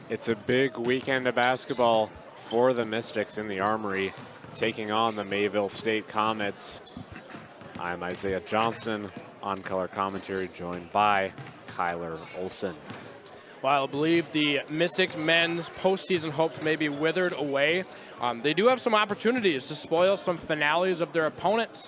It's a big weekend of basketball for the Mystics in the Armory, taking on the Mayville State Comets. I'm Isaiah Johnson, on color commentary, joined by Kyler Olson. While I believe the Mystics men's postseason hopes may be withered away, they do have some opportunities to spoil some finales of their opponents.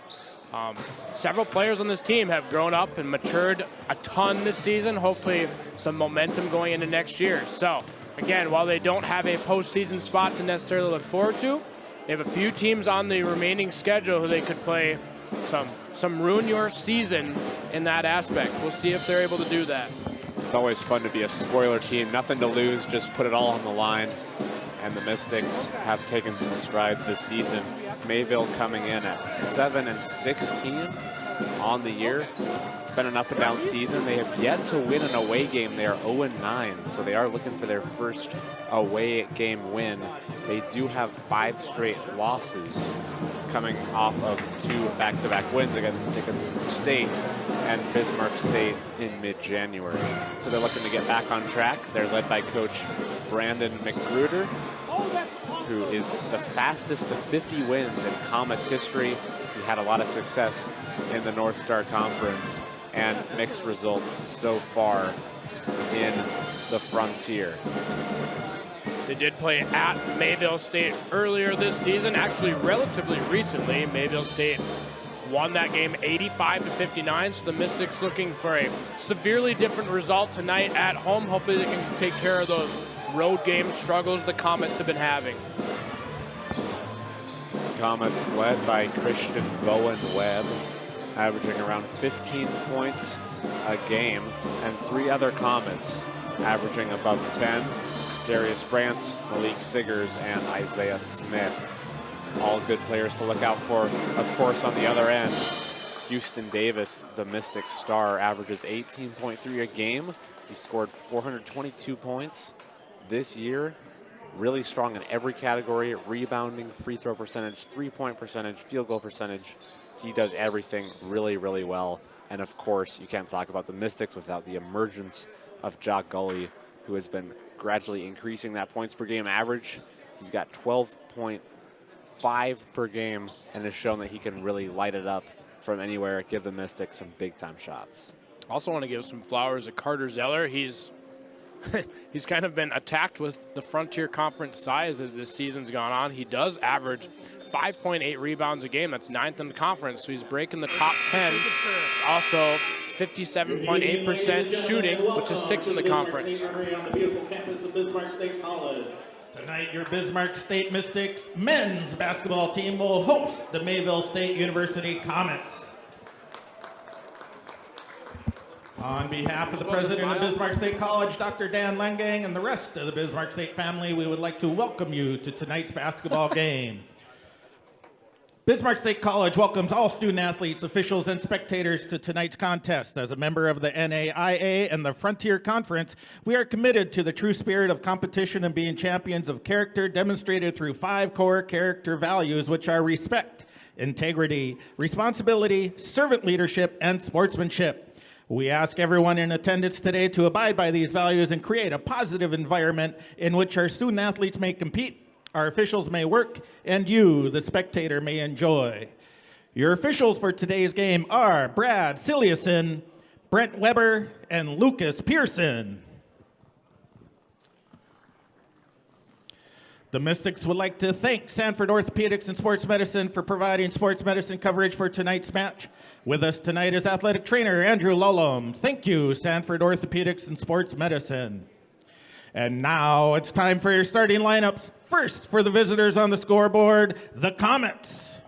Several players on this team have grown up and matured a ton this season, hopefully some momentum going into next year. So, again, while they don't have a postseason spot to necessarily look forward to, they have a few teams on the remaining schedule who they could play some ruin your season in that aspect. We'll see if they're able to do that. It's always fun to be a spoiler team. Nothing to lose, just put it all on the line. And the Mystics have taken some strides this season. Mayville coming in at 7-16 on the year. It's been an up and down season. They have yet to win an away game. They are 0-9, so they are looking for their first away game win. They do have 5 straight losses coming off of 2 back-to-back wins against Dickinson State and Bismarck State in mid-January. So they're looking to get back on track. They're led by Coach Brandon McGruder, who is the fastest to 50 wins in Comets history. He had a lot of success in the North Star Conference and mixed results so far in the Frontier. They did play at Mayville State earlier this season, actually relatively recently. Mayville State won that game 85-59, so the Mystics looking for a severely different result tonight at home. Hopefully they can take care of those road game struggles the Comets have been having. Comets led by Christian Bowen Webb, averaging around 15 points a game, and 3 other Comets averaging above 10. Darius Brandt, Malik Siggers, and Isaiah Smith. All good players to look out for. Of course, on the other end, Houston Davis, the Mystics star, averages 18.3 a game. He scored 422 points this year. Really strong in every category: rebounding, free throw percentage, three-point percentage, field goal percentage. He does everything really, really well. And of course, you can't talk about the Mystics without the emergence of Jock Gully, who has been gradually increasing that points per game average. He's got 12.5 per game and has shown that he can really light it up from anywhere, give the Mystics some big-time shots. Also want to give some flowers to Carter Zeller. He's kind of been attacked with the Frontier Conference size as this season's gone on. He does average 5.8 rebounds a game. That's 9th in the conference, so he's breaking the top 10. It's also 57.8% shooting, which is 6th in the conference. On the beautiful campus of Bismarck State College. Tonight, your Bismarck State Mystics men's basketball team will host the Mayville State University Comets. On behalf of the president of Bismarck State College, Dr. Dan Lengang, and the rest of the Bismarck State family, we would like to welcome you to tonight's basketball game. Bismarck State College welcomes all student athletes, officials, and spectators to tonight's contest. As a member of the NAIA and the Frontier Conference, we are committed to the true spirit of competition and being champions of character demonstrated through 5 core character values, which are respect, integrity, responsibility, servant leadership, and sportsmanship. We ask everyone in attendance today to abide by these values and create a positive environment in which our student athletes may compete, our officials may work, and you, the spectator, may enjoy. Your officials for today's game are Brad Siliuson, Brent Weber, and Lucas Pearson. The Mystics would like to thank Sanford Orthopedics and Sports Medicine for providing sports medicine coverage for tonight's match. With us tonight is athletic trainer Andrew Lolom. Thank you, Sanford Orthopedics and Sports Medicine. And now it's time for your starting lineups. First, for the visitors on the scoreboard, the Comets.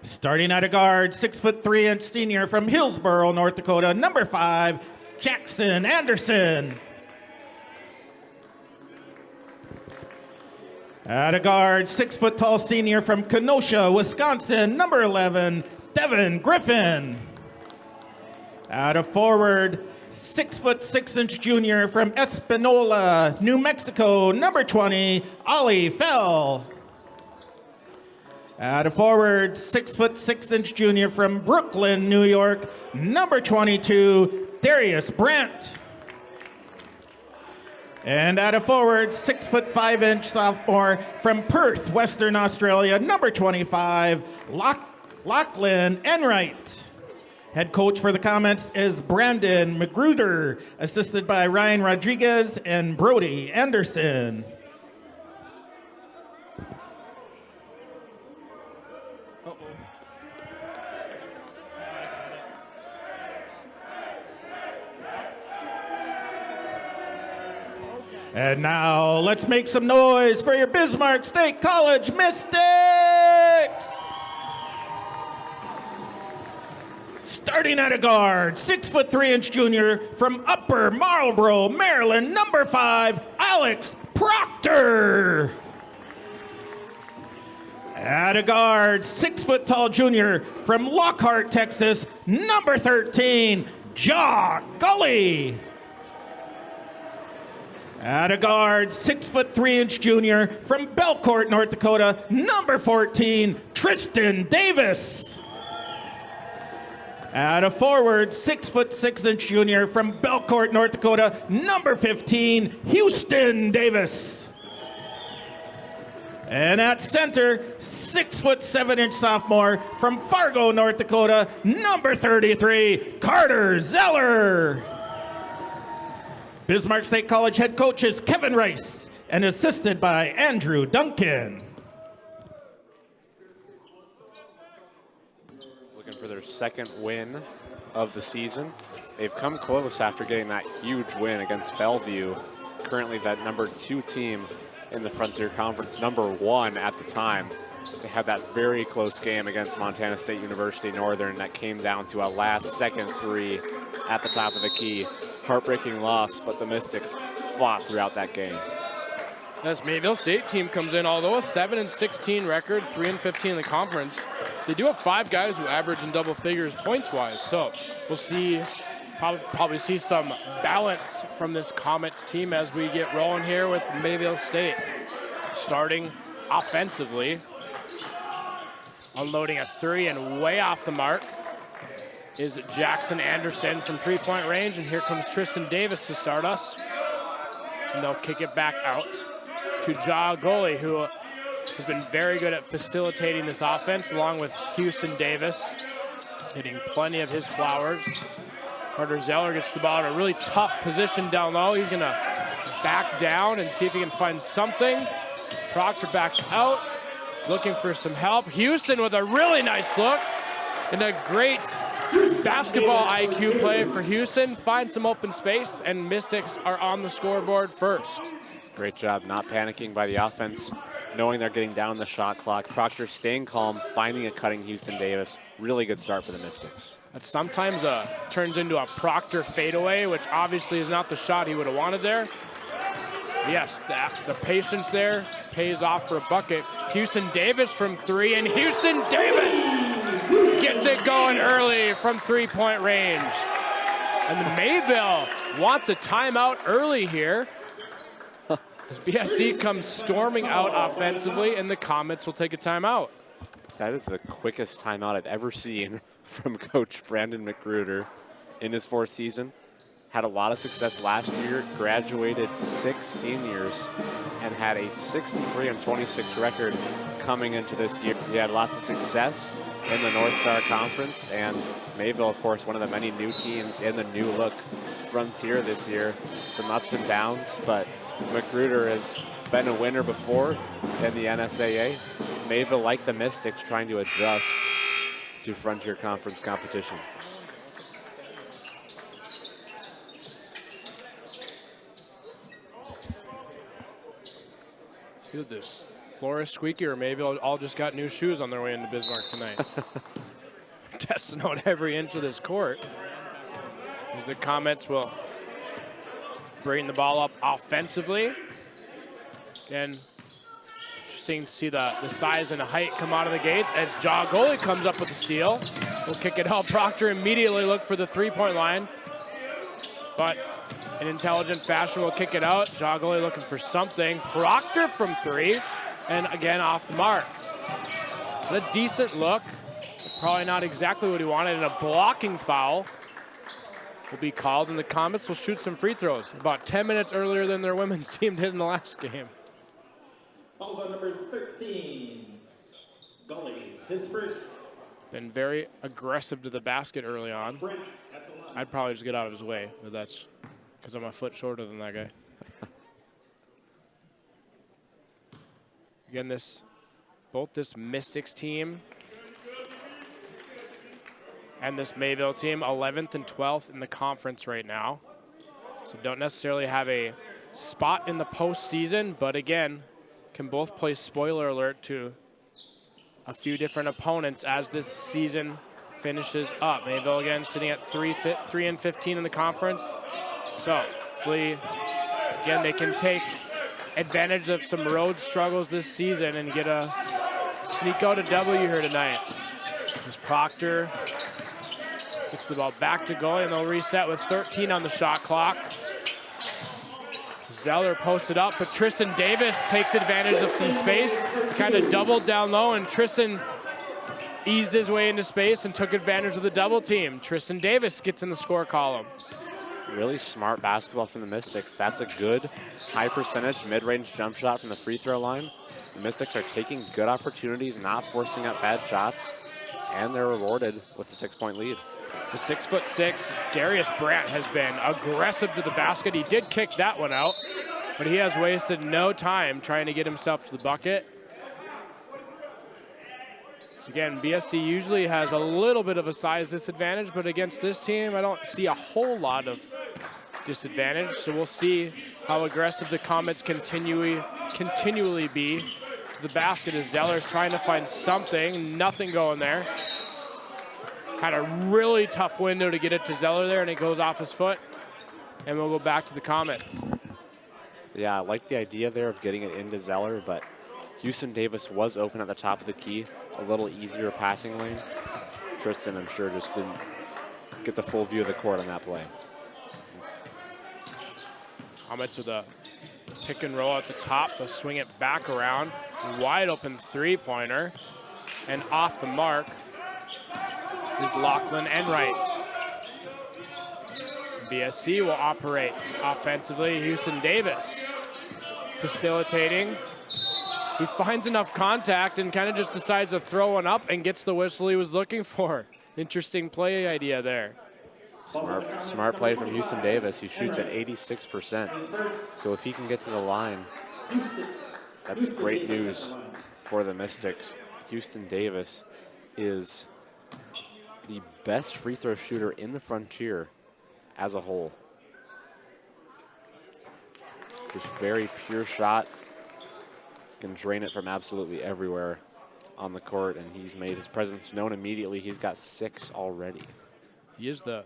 Starting at a guard, 6'3" senior from Hillsboro, North Dakota, number 5, Jackson Anderson. At a guard, 6-foot-tall senior from Kenosha, Wisconsin, number 11, Devin Griffin. At a forward, 6'6" junior from Espanola, New Mexico, number 20, Ollie Fell. At a forward, 6'6" junior from Brooklyn, New York, number 22, Darius Brandt. And at a forward, 6'5" sophomore from Perth, Western Australia, number 25, Lachlan Enright. Head coach for the Comets is Brandon Magruder, assisted by Ryan Rodriguez and Brody Anderson. And now, let's make some noise for your Bismarck State College Mystics! Starting at a guard, 6'3" junior from Upper Marlboro, Maryland, number 5, Alex Proctor. At a guard, 6' junior from Lockhart, Texas, number 13, Jaw Gully. At a guard, 6'3" junior from Belcourt, North Dakota, number 14, Tristan Davis. At a forward, 6'6" junior from Belcourt, North Dakota, number 15, Houston Davis. And at center, 6'7" sophomore from Fargo, North Dakota, number 33, Carter Zeller. Bismarck State College head coach is Kevin Rice and assisted by Andrew Duncan. Looking for their second win of the season. They've come close after getting that huge win against Bellevue, currently that number 2 team in the Frontier Conference, number 1 at the time. They had that very close game against Montana State University Northern that came down to a last-second 3 at the top of the key. Heartbreaking loss, but the Mystics fought throughout that game. This Mayville State team comes in, although a 7-16 record, 3-15 in the conference, they do have 5 guys who average in double figures points-wise. So we'll see, probably see some balance from this Comets team as we get rolling here with Mayville State. Starting offensively, unloading a 3 and way off the mark is Jackson Anderson from 3-point range, and here comes Tristan Davis to start us. And they'll kick it back out to Ja Goli, who has been very good at facilitating this offense, along with Houston Davis, hitting plenty of his flowers. Carter Zeller gets the ball in a really tough position down low. He's gonna back down and see if he can find something. Proctor backs out, looking for some help. Houston with a really nice look and a great basketball IQ play for Houston. Find some open space, and Mystics are on the scoreboard first. Great job not panicking by the offense, knowing they're getting down the shot clock. Proctor staying calm, finding a cutting Houston Davis. Really good start for the Mystics. That sometimes turns into a Proctor fadeaway, which obviously is not the shot he would have wanted there. Yes, the patience there pays off for a bucket. Houston Davis from 3, and Houston Davis gets it going early from 3-point range. And Mayville wants a timeout early here. As BSC comes storming out offensively, and the Comets will take a timeout. That is the quickest timeout I've ever seen from Coach Brandon Magruder in his 4th season. Had a lot of success last year, graduated 6 seniors, and had a 63-26 record coming into this year. He had lots of success in the North Star Conference, and Mayville, of course, one of the many new teams in the new look Frontier this year. Some ups and downs, but Magruder has been a winner before in the NSAA. Mayville, like the Mystics, trying to adjust to Frontier Conference competition. Look at this. Floor is squeaky, or Mayville all just got new shoes on their way into Bismarck tonight. Testing out every inch of this court. As the Comets will bring the ball up offensively. Again, interesting to see the size and the height come out of the gates as Ja Goli comes up with a steal. We'll kick it out. Proctor immediately look for the 3-point line, but in intelligent fashion will kick it out. Ja Goli looking for something. Proctor from 3, and again off the mark. But a decent look. Probably not exactly what he wanted, and a blocking foul will be called, and the Comets will shoot some free throws about 10 minutes earlier than their women's team did in the last game. Falls on number 13, Gully, his first. Been very aggressive to the basket early on. I'd probably just get out of his way, but that's because I'm a foot shorter than that guy. Again, both this Mystics team and this Mayville team, 11th and 12th in the conference right now. So don't necessarily have a spot in the postseason, but again, can both play spoiler alert to a few different opponents as this season finishes up. Mayville again sitting at 3-15 in the conference. So hopefully, again, they can take advantage of some road struggles this season and sneak out a W here tonight. As Proctor gets the ball back to goalie, and they'll reset with 13 on the shot clock. Zeller posted up, but Tristan Davis takes advantage of some space, kind of doubled down low, and Tristan eased his way into space and took advantage of the double team. Tristan Davis gets in the score column. Really smart basketball from the Mystics. That's a good high percentage mid-range jump shot from the free throw line. The Mystics are taking good opportunities, not forcing up bad shots, and they're rewarded with a 6-point lead. The 6'6" Darius Brandt has been aggressive to the basket. He did kick that one out, but he has wasted no time trying to get himself to the bucket. So again, BSC usually has a little bit of a size disadvantage, but against this team, I don't see a whole lot of disadvantage. So we'll see how aggressive the Comets continually be to the basket as Zeller's trying to find something. Nothing going there. Had a really tough window to get it to Zeller there, and it goes off his foot. And we'll go back to the Comets. Yeah, I like the idea there of getting it into Zeller, but Houston Davis was open at the top of the key, a little easier passing lane. Tristan, I'm sure, just didn't get the full view of the court on that play. Comets with a pick and roll at the top. They'll swing it back around. Wide open three-pointer. And off the mark is Lachlan Enright. BSC will operate offensively. Houston Davis facilitating. He finds enough contact and kind of just decides to throw one up and gets the whistle he was looking for. Interesting play idea there. Smart play from Houston Davis. He shoots at 86%. So if he can get to the line, that's great news for the Mystics. Houston Davis is the best free throw shooter in the Frontier as a whole. Just very pure shot. Can drain it from absolutely everywhere on the court, and he's made his presence known immediately. He's got 6 already. He is the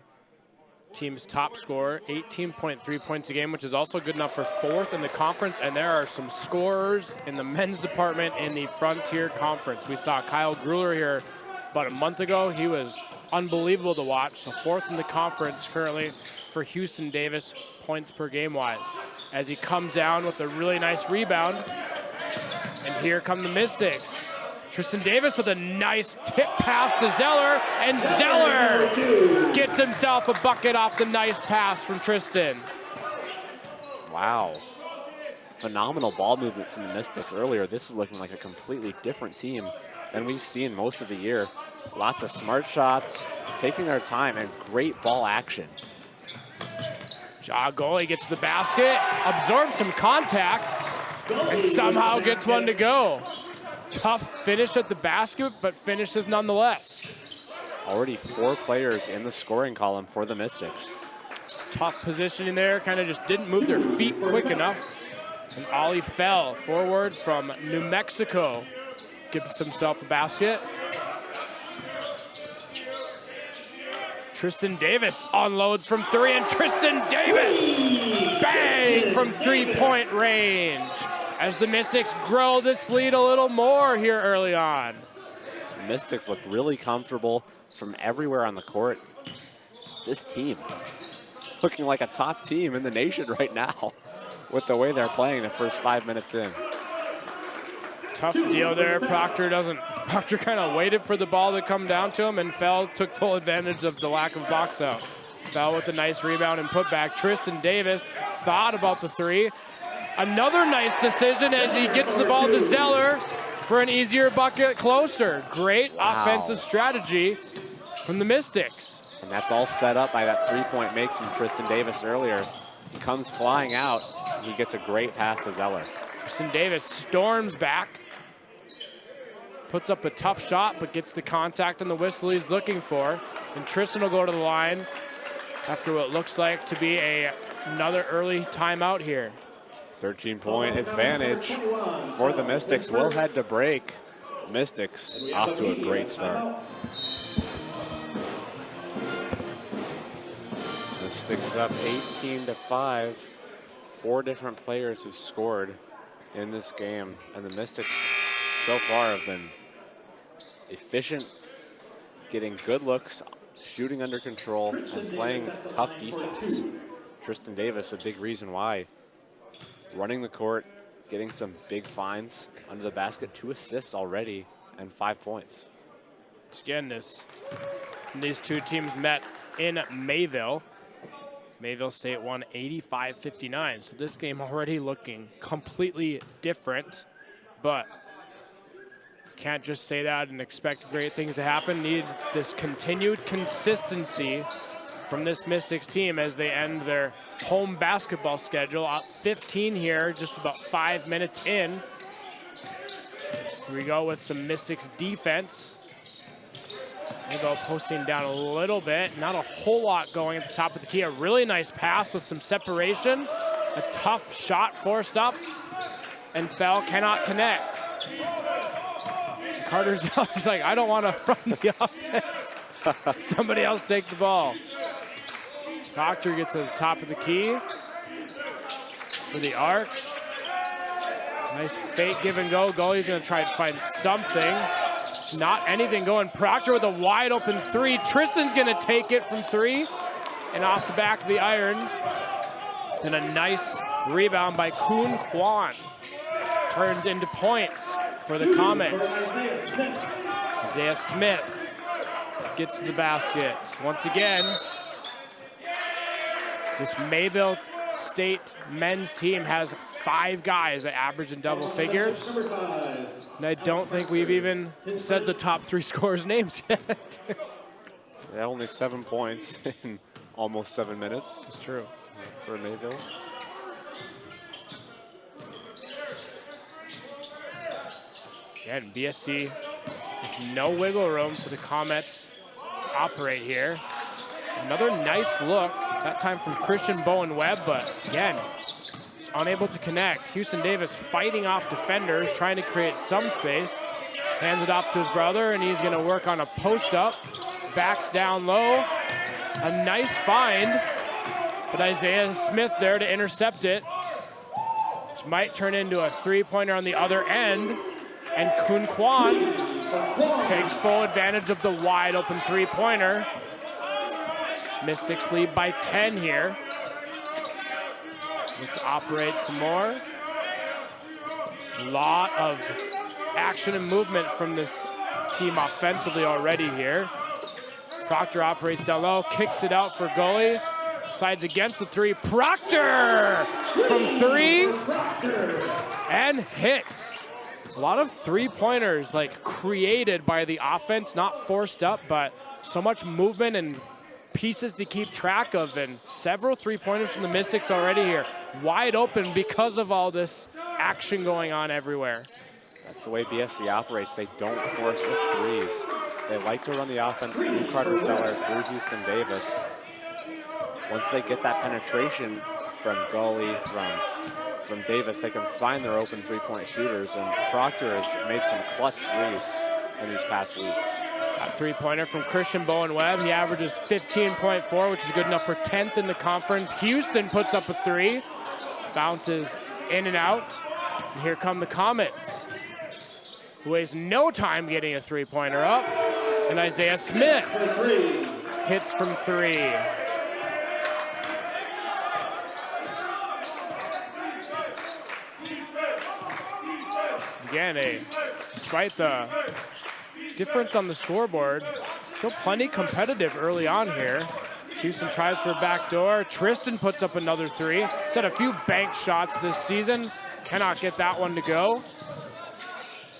team's top scorer, 18.3 points a game, which is also good enough for 4th in the conference, and there are some scorers in the men's department in the Frontier Conference. We saw Kyle Gruler here about a month ago. He was unbelievable to watch. So 4th in the conference currently for Houston Davis, points per game wise, as he comes down with a really nice rebound. And here come the Mystics. Tristan Davis with a nice tip pass to Zeller, and Zeller gets himself a bucket off the nice pass from Tristan. Wow. Phenomenal ball movement from the Mystics earlier. This is looking like a completely different team than we've seen most of the year. Lots of smart shots, taking their time, and great ball action. Ja goalie gets the basket, absorbs some contact, and somehow gets one to go. Tough finish at the basket, but finishes nonetheless. Already 4 players in the scoring column for the Mystics. Tough positioning there, kind of just didn't move their feet quick enough. And Ollie Fell, forward from New Mexico, gives himself a basket. Tristan Davis unloads from 3, and Tristan Davis, bang, from 3-point range, as the Mystics grow this lead a little more here early on. The Mystics look really comfortable from everywhere on the court. This team looking like a top team in the nation right now with the way they're playing the first 5 minutes in. Tough deal there. Proctor kind of waited for the ball to come down to him, and took full advantage of the lack of box out. Fell with a nice rebound and putback. Tristan Davis thought about the three. Another nice decision as he gets the ball to Zeller for an easier bucket closer. Great offensive strategy from the Mystics. And that's all set up by that three-point make from Tristan Davis earlier. He comes flying out. He gets a great pass to Zeller. Tristan Davis storms back. Puts up a tough shot, but gets the contact and the whistle he's looking for. And Tristan will go to the line after what looks like to be another early timeout here. 13-point advantage for the Mystics. We'll head to break. Mystics off to a great start. Mystics up 18-5. 4 different players have scored in this game, and the Mystics so far have been efficient, getting good looks, shooting under control, and playing tough defense. Tristan Davis, a big reason why. Running the court, getting some big finds under the basket, 2 assists already, and 5 points. Again, these two teams met in Mayville. Mayville State won 85-59, so this game already looking completely different, but can't just say that and expect great things to happen. Need this continued consistency from this Mystics team as they end their home basketball schedule. Up 15 here, just about 5 minutes in. Here we go with some Mystics defense. Mayville posting down a little bit. Not a whole lot going at the top of the key. A really nice pass with some separation. A tough shot forced up. And Fell cannot connect. Carter Zeller's like, I don't want to run the offense. Somebody else take the ball. Proctor gets to the top of the key for the arc. Nice fake give and go. Goalie's gonna try to find something. Not anything going. Proctor with a wide open three. Tristan's gonna take it from 3 and off the back of the iron. And a nice rebound by Kuhn Kwan. Turns into points for the Comets. Isaiah Smith gets to the basket. Once again, this Mayville State men's team has 5 guys that average in double figures. And I don't think we've even said the top 3 scorers' names yet. Yeah, only 7 points in almost 7 minutes. It's true. For Mayville. Again, BSC with no wiggle room for the Comets to operate here. Another nice look, that time from Christian Bowen Webb, but again, he's unable to connect. Houston Davis fighting off defenders, trying to create some space. Hands it off to his brother, and he's gonna work on a post-up. Backs down low. A nice find, but Isaiah Smith there to intercept it. Which might turn into a three-pointer on the other end. And Kuhn Kwan takes full advantage of the wide open three-pointer. Mystics lead by 10 here. Look to operate some more. A lot of action and movement from this team offensively already here. Proctor operates down low, kicks it out for goalie. Sides against the three. Proctor from 3 and hits. A lot of three-pointers like created by the offense, not forced up, but so much movement and pieces to keep track of, and several three-pointers from the Mystics already here. Wide open because of all this action going on everywhere. That's the way BSC operates. They don't force the threes. They like to run the offense through Carter Zeller, through Houston Davis. Once they get that penetration from goalie, from Davis, they can find their open three-point shooters, and Proctor has made some clutch threes in these past weeks. That three-pointer from Christian Bowen Webb. He averages 15.4, which is good enough for 10th in the conference. Houston puts up a 3, bounces in and out. And here come the Comets, who wastes no time getting a three-pointer up. And Isaiah Smith hits from 3. Again, despite the difference on the scoreboard, still plenty competitive early on here. Houston tries for a back door. Tristan puts up another three. He's had a few bank shots this season. Cannot get that one to go.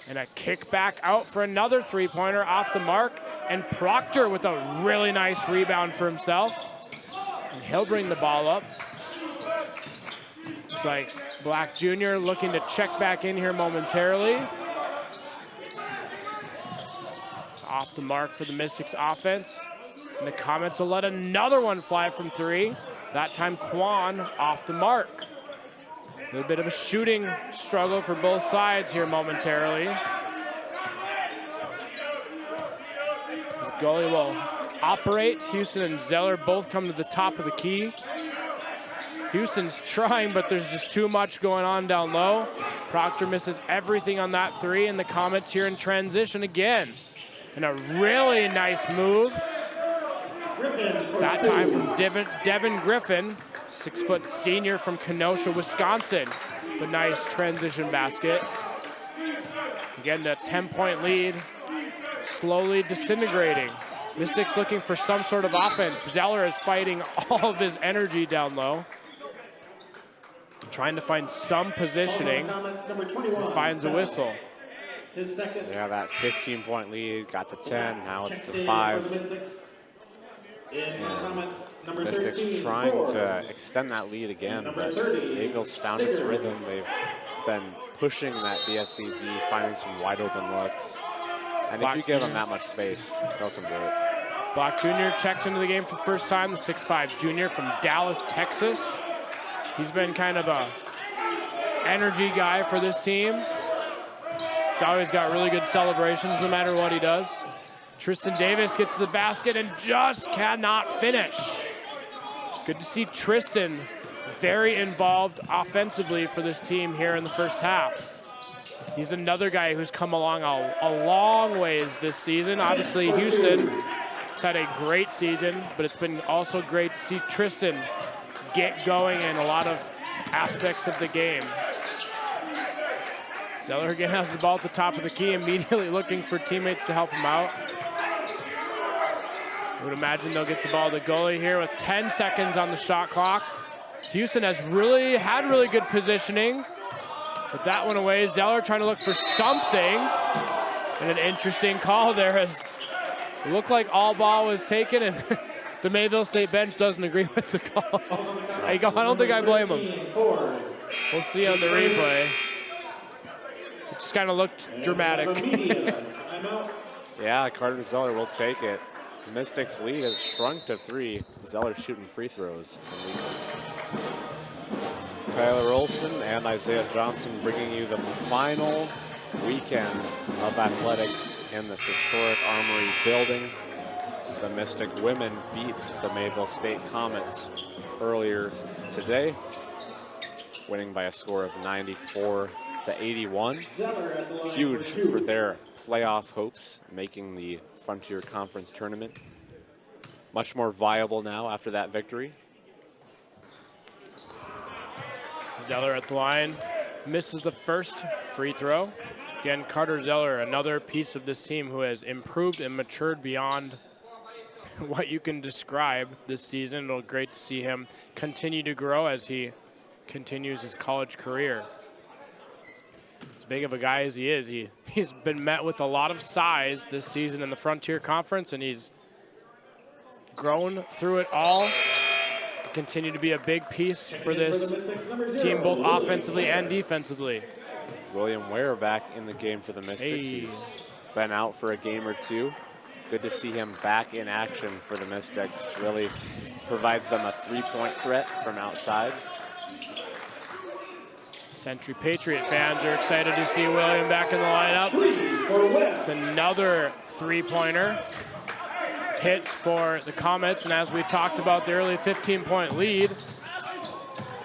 And a kick back out for another three-pointer off the mark. And Proctor with a really nice rebound for himself. And he'll bring the ball up. Looks like Black Jr. looking to check back in here momentarily. Off the mark for the Mystics offense. And the Comets will let another one fly from three. That time Quan off the mark. A little bit of a shooting struggle for both sides here momentarily. As goalie will operate. Houston and Zeller both come to the top of the key. Houston's trying, but there's just too much going on down low. Proctor misses everything on that three, and the Comets here in transition again. And a really nice move. That time from Devin Griffin, 6-foot senior from Kenosha, Wisconsin. The nice transition basket. Again, the 10-point lead slowly disintegrating. Mystics looking for some sort of offense. Zeller is fighting all of his energy down low. Trying to find some positioning. And finds a whistle. Yeah, that 15-point lead got to 10. Now it's to 5. And Mystics trying to extend that lead again, but Mayville's found its rhythm. They've been pushing that BSCD, finding some wide open looks. And if you give them that much space, they'll convert. Block Jr. checks into the game for the first time, the 6'5 junior from Dallas, Texas. He's been kind of a energy guy for this team. He's always got really good celebrations no matter what he does. Tristan Davis gets to the basket and just cannot finish. Good to see Tristan very involved offensively for this team here in the first half. He's another guy who's come along a long ways this season. Obviously, Houston has had a great season, but it's been also great to see Tristan get going in a lot of aspects of the game. Zeller again has the ball at the top of the key, immediately looking for teammates to help him out. I would imagine they'll get the ball to the goalie here with 10 seconds on the shot clock. Houston has had really good positioning. Put that one away. Zeller trying to look for something. And an interesting call there as it looked like all ball was taken, and the Mayville State bench doesn't agree with the call. I don't think I blame him. We'll see on the replay. It just kind of looked dramatic. Yeah, Carter Zeller will take it. The Mystics' lead has shrunk to 3. Zeller shooting free throws. Kyler Olson and Isaiah Johnson bringing you the final weekend of athletics in this historic Armory building. The Mystic women beat the Mayville State Comets earlier today, winning by a score of 94-81. Huge for their playoff hopes, making the Frontier Conference tournament much more viable now after that victory. Zeller at the line, misses the first free throw. Again, Carter Zeller, another piece of this team who has improved and matured beyond what you can describe this season. It'll be great to see him continue to grow as he continues his college career. As big of a guy as he is, he's been met with a lot of size this season in the Frontier Conference, and he's grown through it all. Continue to be a big piece for this team, both offensively and defensively. William Ware back in the game for the Mystics. Hey. He's been out for a game or two. Good to see him back in action for the Mystics. Really provides them a three-point threat from outside. Century Patriot fans are excited to see William back in the lineup. It's another three-pointer. Hits for the Comets, and as we talked about, the early 15-point lead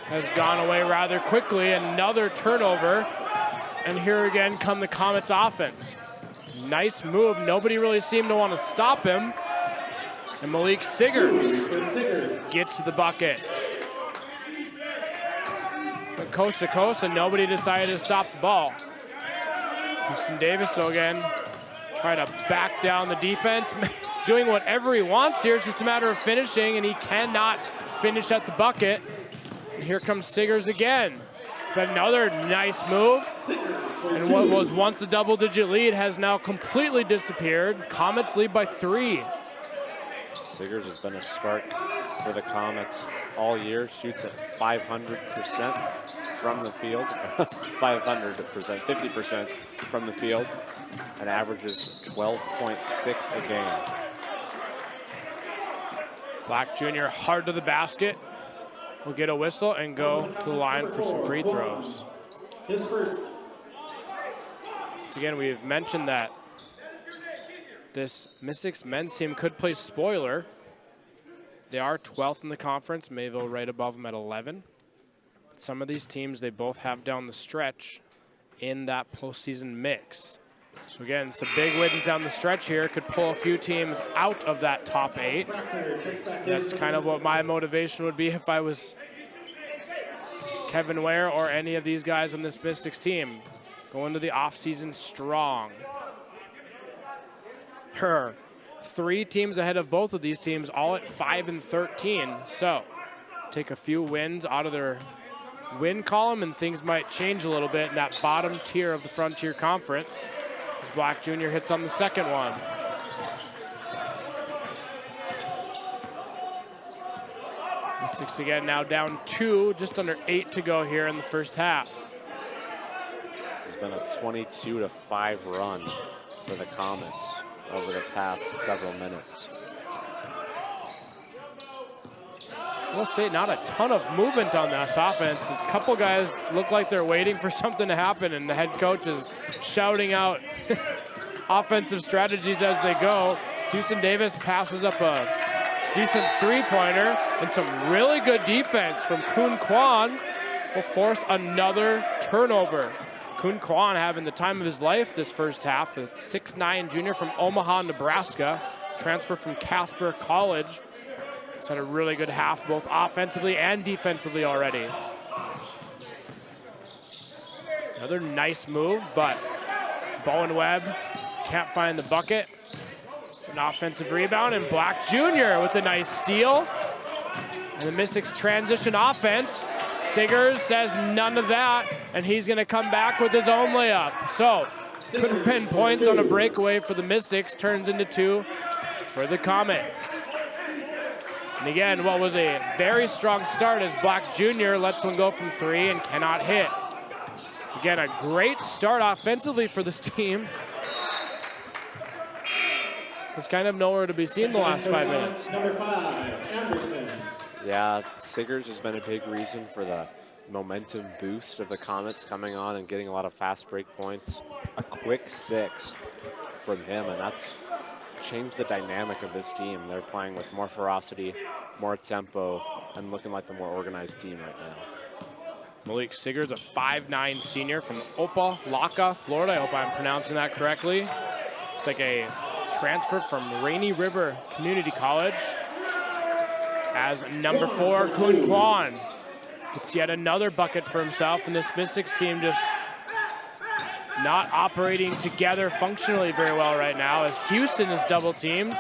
has gone away rather quickly. Another turnover, and here again come the Comets offense. Nice move. Nobody really seemed to want to stop him. And Malik Siggers gets to the bucket. But coast to coast, and nobody decided to stop the ball. Houston Davis, so again, trying to back down the defense. doing whatever he wants here. It's just a matter of finishing, and he cannot finish at the bucket. And here comes Siggers again. With another nice move. And what was once a double-digit lead has now completely disappeared. Comets lead by 3. Siggers has been a spark for the Comets all year. Shoots at 500% from the field. 500%, 50% from the field. And averages 12.6 a game. Black Jr. hard to the basket. Will get a whistle and go to the line for some free throws. His first. Once again, we've mentioned that this Mystics men's team could play spoiler. They are 12th in the conference, Mayville right above them at 11. Some of these teams, they both have down the stretch in that postseason mix. So again, some big wins down the stretch here could pull a few teams out of that top 8. That's kind of what my motivation would be if I was Kevin Ware or any of these guys on this Mystics team. Go into the offseason strong. 3 teams ahead of both of these teams, all at 5 and 13. So take a few wins out of their win column and things might change a little bit in that bottom tier of the Frontier Conference. As Black Jr. hits on the second one. Mystics again now down 2, just under 8 to go here in the first half. This has been a 22-5 run for the Comets over the past several minutes. Will State, not a ton of movement on this offense. A couple guys look like they're waiting for something to happen, and the head coach is shouting out offensive strategies as they go. Houston Davis passes up a decent three-pointer, and some really good defense from Kun Kwan will force another turnover. Kun Kwan having the time of his life this first half, a 6'9" junior from Omaha, Nebraska, transfer from Casper College. He's had a really good half, both offensively and defensively already. Another nice move, but Bowen Webb can't find the bucket. An offensive rebound, and Black Jr. with a nice steal. And the Mystics transition offense. Siggers says none of that, and he's gonna come back with his own layup. So, could have been points on a breakaway for the Mystics, turns into 2 for the Comets. And again, what was a very strong start as Black Jr. lets one go from 3 and cannot hit. Again, a great start offensively for this team. It's kind of nowhere to be seen the last 5 minutes. Number 5, Anderson. Yeah, Siggers has been a big reason for the momentum boost of the Comets coming on and getting a lot of fast break points. A quick 6 from him, and that's changed the dynamic of this team. They're playing with more ferocity, more tempo, and looking like the more organized team right now. Malik Siggers, a 5'9" senior from Opa-locka, Florida. I hope I'm pronouncing that correctly. Looks like a transfer from Rainy River Community College. As number 4, Kun Kwan gets yet another bucket for himself, and this Mystics team just not operating together functionally very well right now as Houston is double teamed.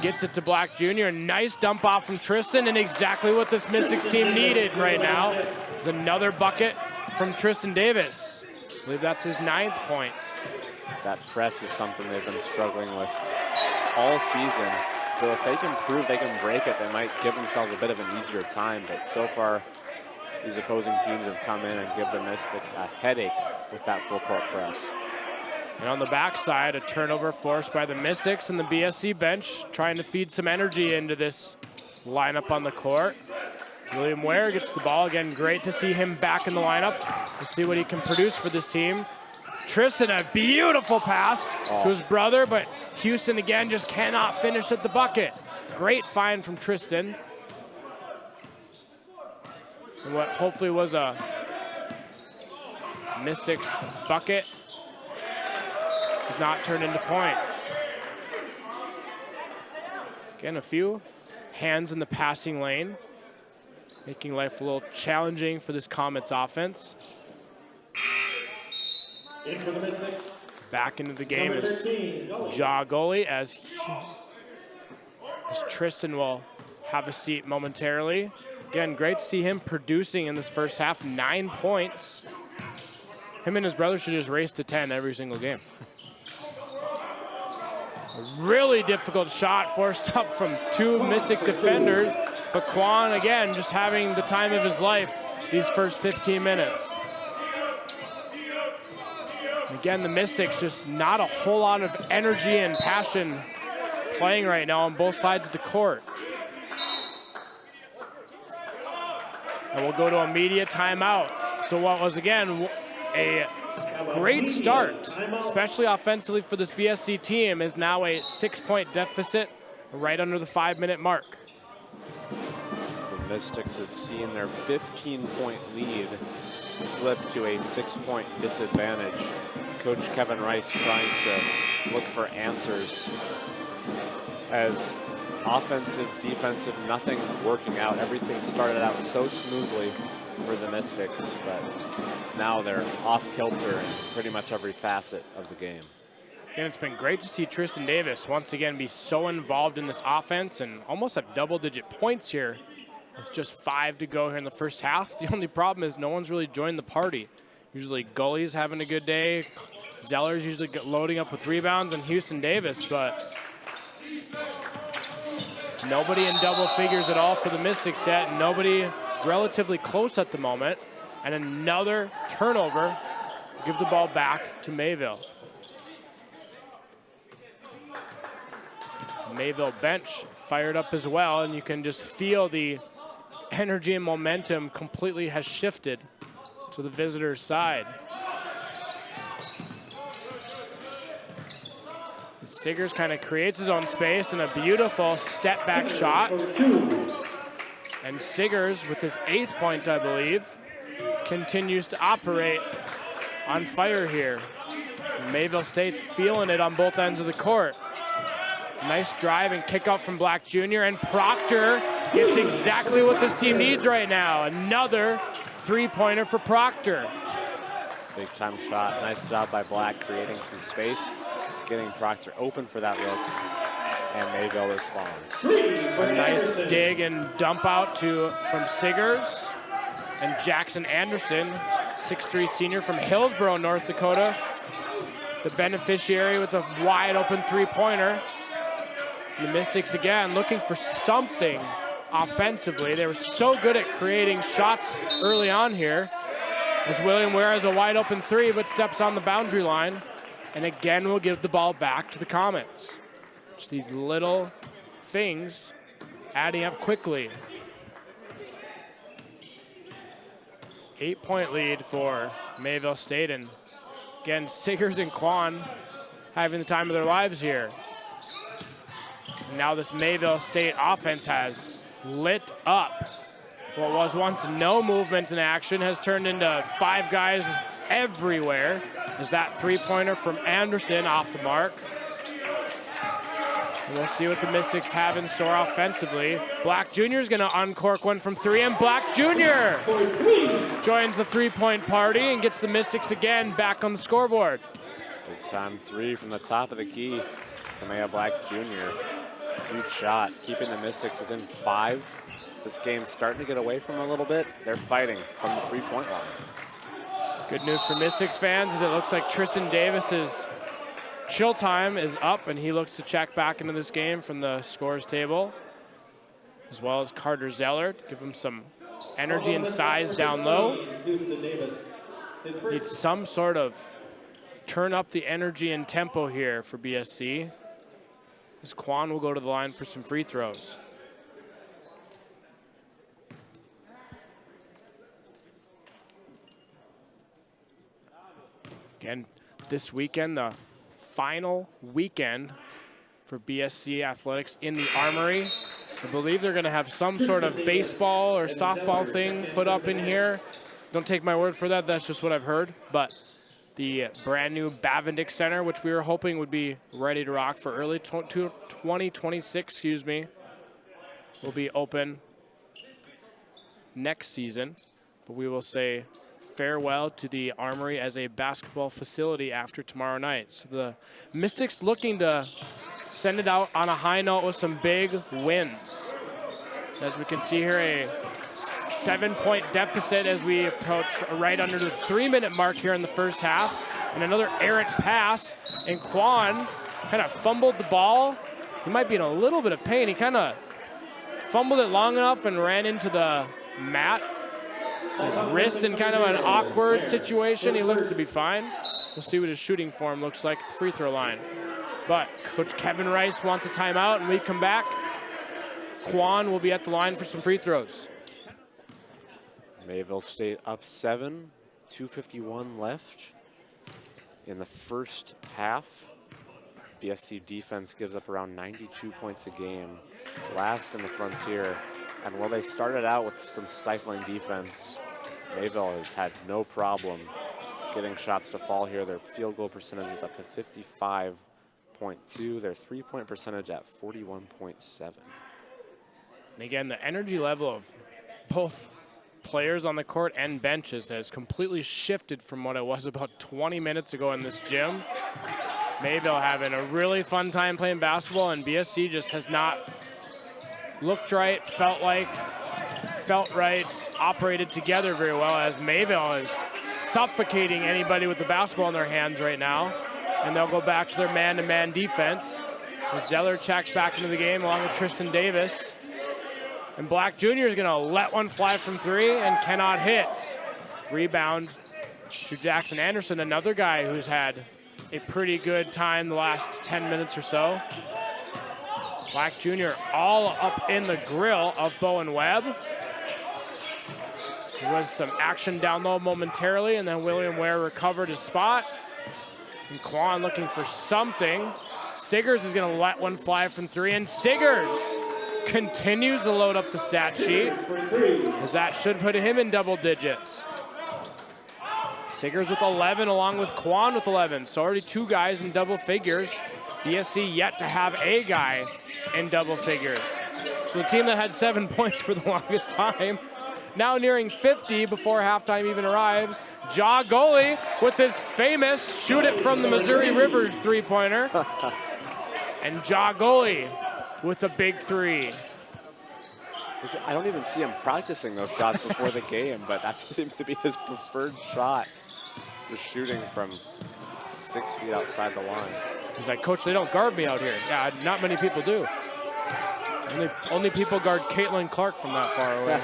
Gets it to Black Jr. Nice dump off from Tristan, and exactly what this Mystics team needed right now. There's another bucket from Tristan Davis. I believe that's his 9th point. That press is something they've been struggling with all season. So if they can prove they can break it, they might give themselves a bit of an easier time. But so far, these opposing teams have come in and give the Mystics a headache with that full court press. And on the backside, a turnover forced by the Mystics, and the BSC bench trying to feed some energy into this lineup on the court. William Ware gets the ball. Again, great to see him back in the lineup. We'll see what he can produce for this team. Tristan, a beautiful pass to his brother, but Houston again just cannot finish at the bucket. Great find from Tristan. And what hopefully was a Mystics bucket has not turned into points. Again, a few hands in the passing lane, making life a little challenging for this Comets offense. In for the Mystics. Back into the game Number is 13, Gully. Ja Gully as as Tristan will have a seat momentarily. Again, great to see him producing in this first half, 9 points. Him and his brother should just race to 10 every single game. A really difficult shot forced up from two Mystic defenders, but Quan, again, just having the time of his life these first 15 minutes. Again, the Mystics just not a whole lot of energy and passion playing right now on both sides of the court. And we'll go to a media timeout. So what was, again, a great start, especially offensively for this BSC team, is now a 6-point deficit right under the 5-minute mark. The Mystics have seen their 15-point lead slip to a 6-point disadvantage. Coach Kevin Rice trying to look for answers as offensive, defensive, nothing working out. Everything started out so smoothly for the Mystics, but now they're off kilter in pretty much every facet of the game. And it's been great to see Tristan Davis once again be so involved in this offense and almost have double-digit points here with just 5 to go here in the first half. The only problem is no one's really joined the party. Usually Gully's having a good day. Zeller's usually loading up with rebounds, and Houston Davis, but nobody in double figures at all for the Mystics yet. Nobody relatively close at the moment. And another turnover. Give the ball back to Mayville. Mayville bench fired up as well, and you can just feel the energy and momentum completely has shifted to the visitors' side. Siggers kind of creates his own space and a beautiful step back shot. And Siggers, with his 8th point, I believe, continues to operate on fire here. Mayville State's feeling it on both ends of the court. Nice drive and kick out from Black Jr. And Proctor gets exactly what this team needs right now. Another 3-pointer for Proctor. Big time shot. Nice job by Black creating some space, getting Proctor open for that look, and Mayville responds. A nice dig and dump out from Siggers. And Jackson Anderson, 6'3" senior from Hillsboro, North Dakota, the beneficiary with a wide open 3-pointer. The Mystics, again, looking for something offensively. They were so good at creating shots early on here. As William Ware has a wide open 3, but steps on the boundary line. And again, we'll give the ball back to the Comets. Just these little things adding up quickly. 8-point lead for Mayville State. And again, Siggers and Quan having the time of their lives here. And now this Mayville State offense has lit up. What was once no movement in action has turned into 5 guys everywhere. Is that 3-pointer from Anderson off the mark. And we'll see what the Mystics have in store offensively. Black Jr. is going to uncork one from 3, and Black Jr. joins the 3-point party and gets the Mystics again back on the scoreboard. Big time 3 from the top of the key. Kamea Black Jr. Huge shot, keeping the Mystics within 5. This game's starting to get away from them a little bit. They're fighting from the 3-point line. Good news for Mystics fans is it looks like Tristan Davis's chill time is up, and he looks to check back into this game from the scores table, as well as Carter Zeller. Give him some energy and size down low. Needs some sort of turn up the energy and tempo here for BSC. As Quan will go to the line for some free throws. Again, this weekend, the final weekend for BSC athletics in the Armory. I believe they're going to have some sort of baseball or softball thing put up in here. Don't take my word for that. That's just what I've heard. But the brand new Bavindick Center, which we were hoping would be ready to rock for early 2026, will be open next season. But we will say farewell to the Armory as a basketball facility after tomorrow night. So the Mystics looking to send it out on a high note with some big wins. As we can see here, a 7-point deficit as we approach right under the 3-minute mark here in the first half. And another errant pass, and Quan kind of fumbled the ball. He might be in a little bit of pain. He kind of fumbled it long enough and ran into the mat. His wrist in kind of an awkward situation. He looks to be fine. We'll see what his shooting form looks like at the free throw line. But Coach Kevin Rice wants a timeout, and we come back. Quan will be at the line for some free throws. Mayville State up 7, 2:51 left in the first half. BSC defense gives up around 92 points a game, last in the Frontier. And while they started out with some stifling defense, Mayville has had no problem getting shots to fall here. Their field goal percentage is up to 55.2. Their three-point percentage at 41.7. And again, the energy level of both players on the court and benches has completely shifted from what it was about 20 minutes ago in this gym. Mayville having a really fun time playing basketball, and BSC just has not looked right, felt right, operated together very well, as Mayville is suffocating anybody with the basketball in their hands right now. And they'll go back to their man-to-man defense. And Zeller checks back into the game along with Tristan Davis. And Black Jr. is going to let one fly from three and cannot hit. Rebound to Jackson Anderson, another guy who's had a pretty good time the last 10 minutes or so. Black Jr. all up in the grill of Bowen Webb. There was some action down low momentarily, and then William Ware recovered his spot. And Quan looking for something. Siggers is going to let one fly from three, and Siggers continues to load up the stat sheet, as that should put him in double digits. Siggers with 11 along with Quan with 11. So already two guys in double figures. BSC yet to have a guy in double figures. So the team that had 7 points for the longest time, now nearing 50 before halftime even arrives. Ja Goli with his famous shoot it from the Missouri River three-pointer. And Ja Goli with a big three. I don't even see him practicing those shots before the game, but that seems to be his preferred shot. Just shooting from 6 feet outside the line. He's like, Coach, they don't guard me out here. Yeah, not many people do. Only people guard Caitlin Clark from that far away.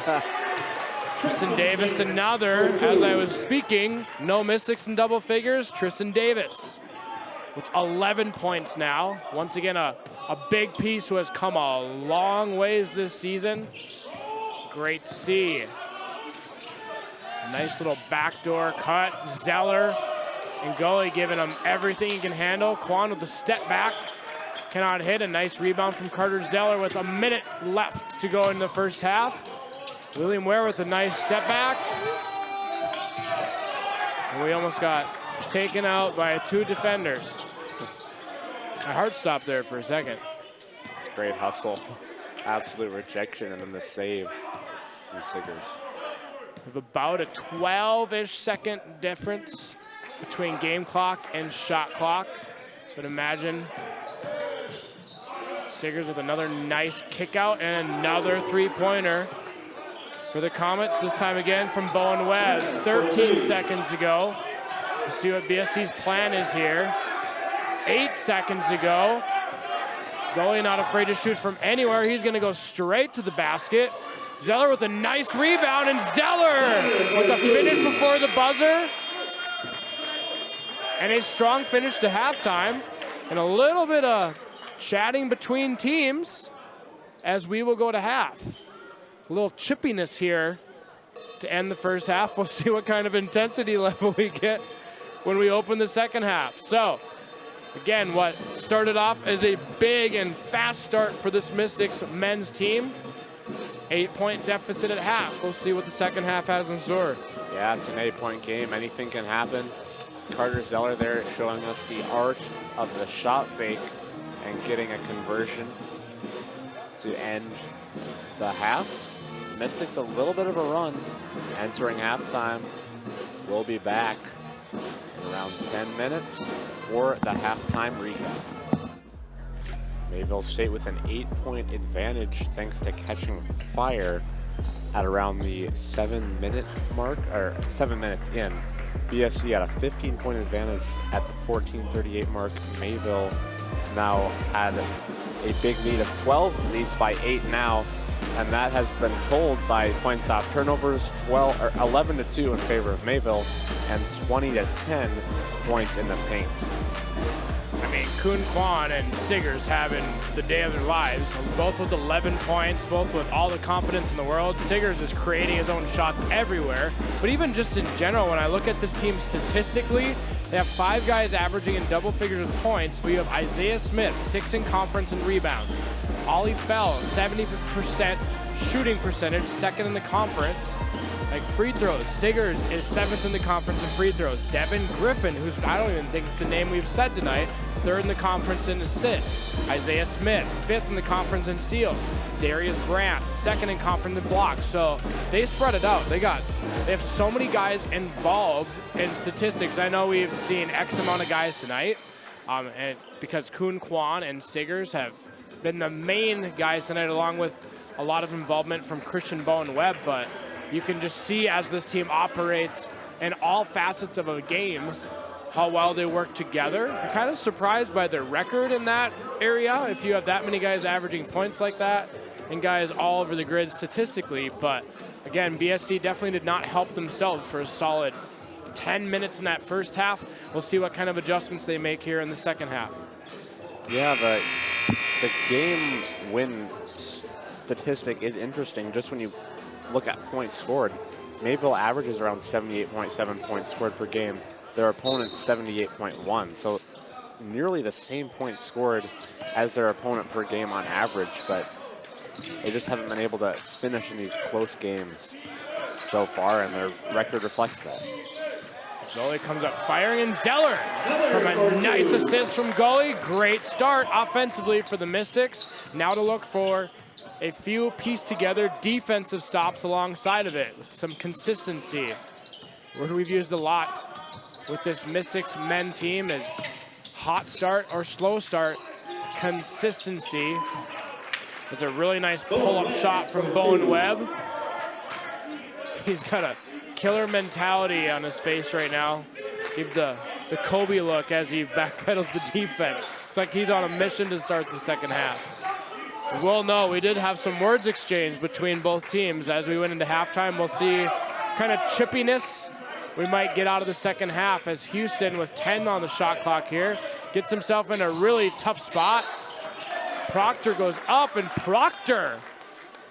Tristan Davis, another, as I was speaking, no Mystics in double figures. Tristan Davis with 11 points now. Once again, a big piece who has come a long ways this season. Great to see. Nice little backdoor cut. Zeller and Gully giving him everything he can handle. Quan with a step back. Cannot hit. A nice rebound from Carter Zeller with a minute left to go in the first half. William Ware with a nice step back. And we almost got taken out by two defenders. My heart stopped there for a second. It's great hustle. Absolute rejection, and then the save from Siggers. We have about a 12-ish second difference between game clock and shot clock. So imagine Siggers with another nice kick out and another three-pointer for the Comets, this time again from Bowen Webb. 13 seconds to go. We'll see what BSC's plan is here. 8 seconds to go. Gully not afraid to shoot from anywhere. He's going to go straight to the basket. Zeller with a nice rebound, and Zeller with the finish before the buzzer. And a strong finish to halftime. And a little bit of chatting between teams as we will go to half. A little chippiness here to end the first half. We'll see what kind of intensity level we get when we open the second half. So, again, what started off as a big and fast start for this Mystics men's team. 8-point deficit at half. We'll see what the second half has in store. Yeah, it's an 8-point game. Anything can happen. Carter Zeller there showing us the art of the shot fake and getting a conversion to end the half. Mystics a little bit of a run entering halftime. We'll be back in around 10 minutes for the halftime recap. Mayville State with an 8-point advantage thanks to catching fire at around the 7-minute mark, or 7 minutes in. BSC had a 15-point advantage at the 14:38 mark. Mayville now had a big lead of 12, leads by 8 now, and that has been told by points off turnovers, 11-2 in favor of Mayville, and 20-10 points in the paint. I mean, Kuhn Kwan and Siggers having the day of their lives, both with 11 points, both with all the confidence in the world. Siggers is creating his own shots everywhere. But even just in general, when I look at this team statistically, they have 5 guys averaging in double figures of points. We have Isaiah Smith, 6 in conference and rebounds. Ollie Fell, 70% shooting percentage, 2nd in the conference. Like free throws, Siggers is 7th in the conference in free throws. Devin Griffin, who's I don't even think it's a name we've said tonight, 3rd in the conference in assists. Isaiah Smith, 5th in the conference in steals. Darius Brandt, 2nd in conference in blocks. So they spread it out. They have so many guys involved in statistics. I know we've seen X amount of guys tonight, and because Kuhn Kwan and Siggers have been the main guys tonight, along with a lot of involvement from Christian Bowen Webb, but you can just see as this team operates in all facets of a game how well they work together. I'm kind of surprised by their record in that area if you have that many guys averaging points like that and guys all over the grid statistically. But again, BSC definitely did not help themselves for a solid 10 minutes in that first half. We'll see what kind of adjustments they make here in the second half. Yeah, the game win statistic is interesting just when you look at points scored. Mayville averages around 78.7 points scored per game. Their opponent 78.1. So nearly the same points scored as their opponent per game on average, but they just haven't been able to finish in these close games so far, and their record reflects that. Gully comes up firing, and Zeller from a nice assist from Gully. Great start offensively for the Mystics. Now to look for a few pieced together defensive stops alongside of it with some consistency. Word we've used a lot with this Mystics men team is hot start or slow start. Consistency. There's a really nice pull-up shot from Bowen Webb. He's got a killer mentality on his face right now. Give the Kobe look as he backpedals the defense. It's like he's on a mission to start the second half. Well, no, we did have some words exchanged between both teams. As we went into halftime, we'll see kind of chippiness we might get out of the second half as Houston, with 10 on the shot clock here, gets himself in a really tough spot. Proctor goes up, and Proctor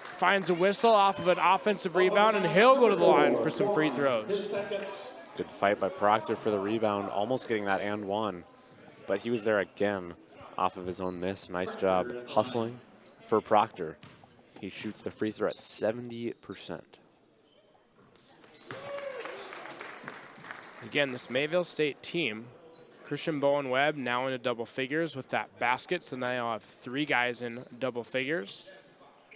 finds a whistle off of an offensive rebound, and he'll go to the line for some free throws. Good fight by Proctor for the rebound, almost getting that and one, but he was there again off of his own miss. Nice job hustling for Proctor. He shoots the free throw at 70%. Again, this Mayville State team, Christian Bowen Webb now into double figures with that basket, so now you'll have 3 guys in double figures.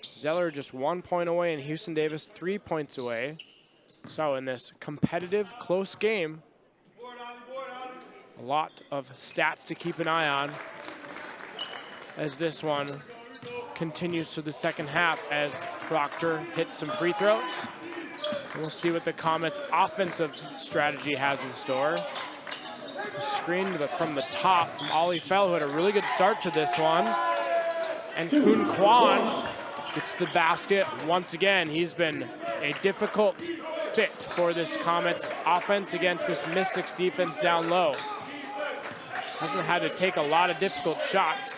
Zeller just 1 point away, and Houston Davis 3 points away. So in this competitive, close game, a lot of stats to keep an eye on as this one continues to the second half as Proctor hits some free throws. And we'll see what the Comets' offensive strategy has in store. Screen from the top from Ollie Fell, who had a really good start to this one. And Kuhn Kwan gets the basket once again. He's been a difficult fit for this Comets offense against this Mystics defense down low. Hasn't had to take a lot of difficult shots.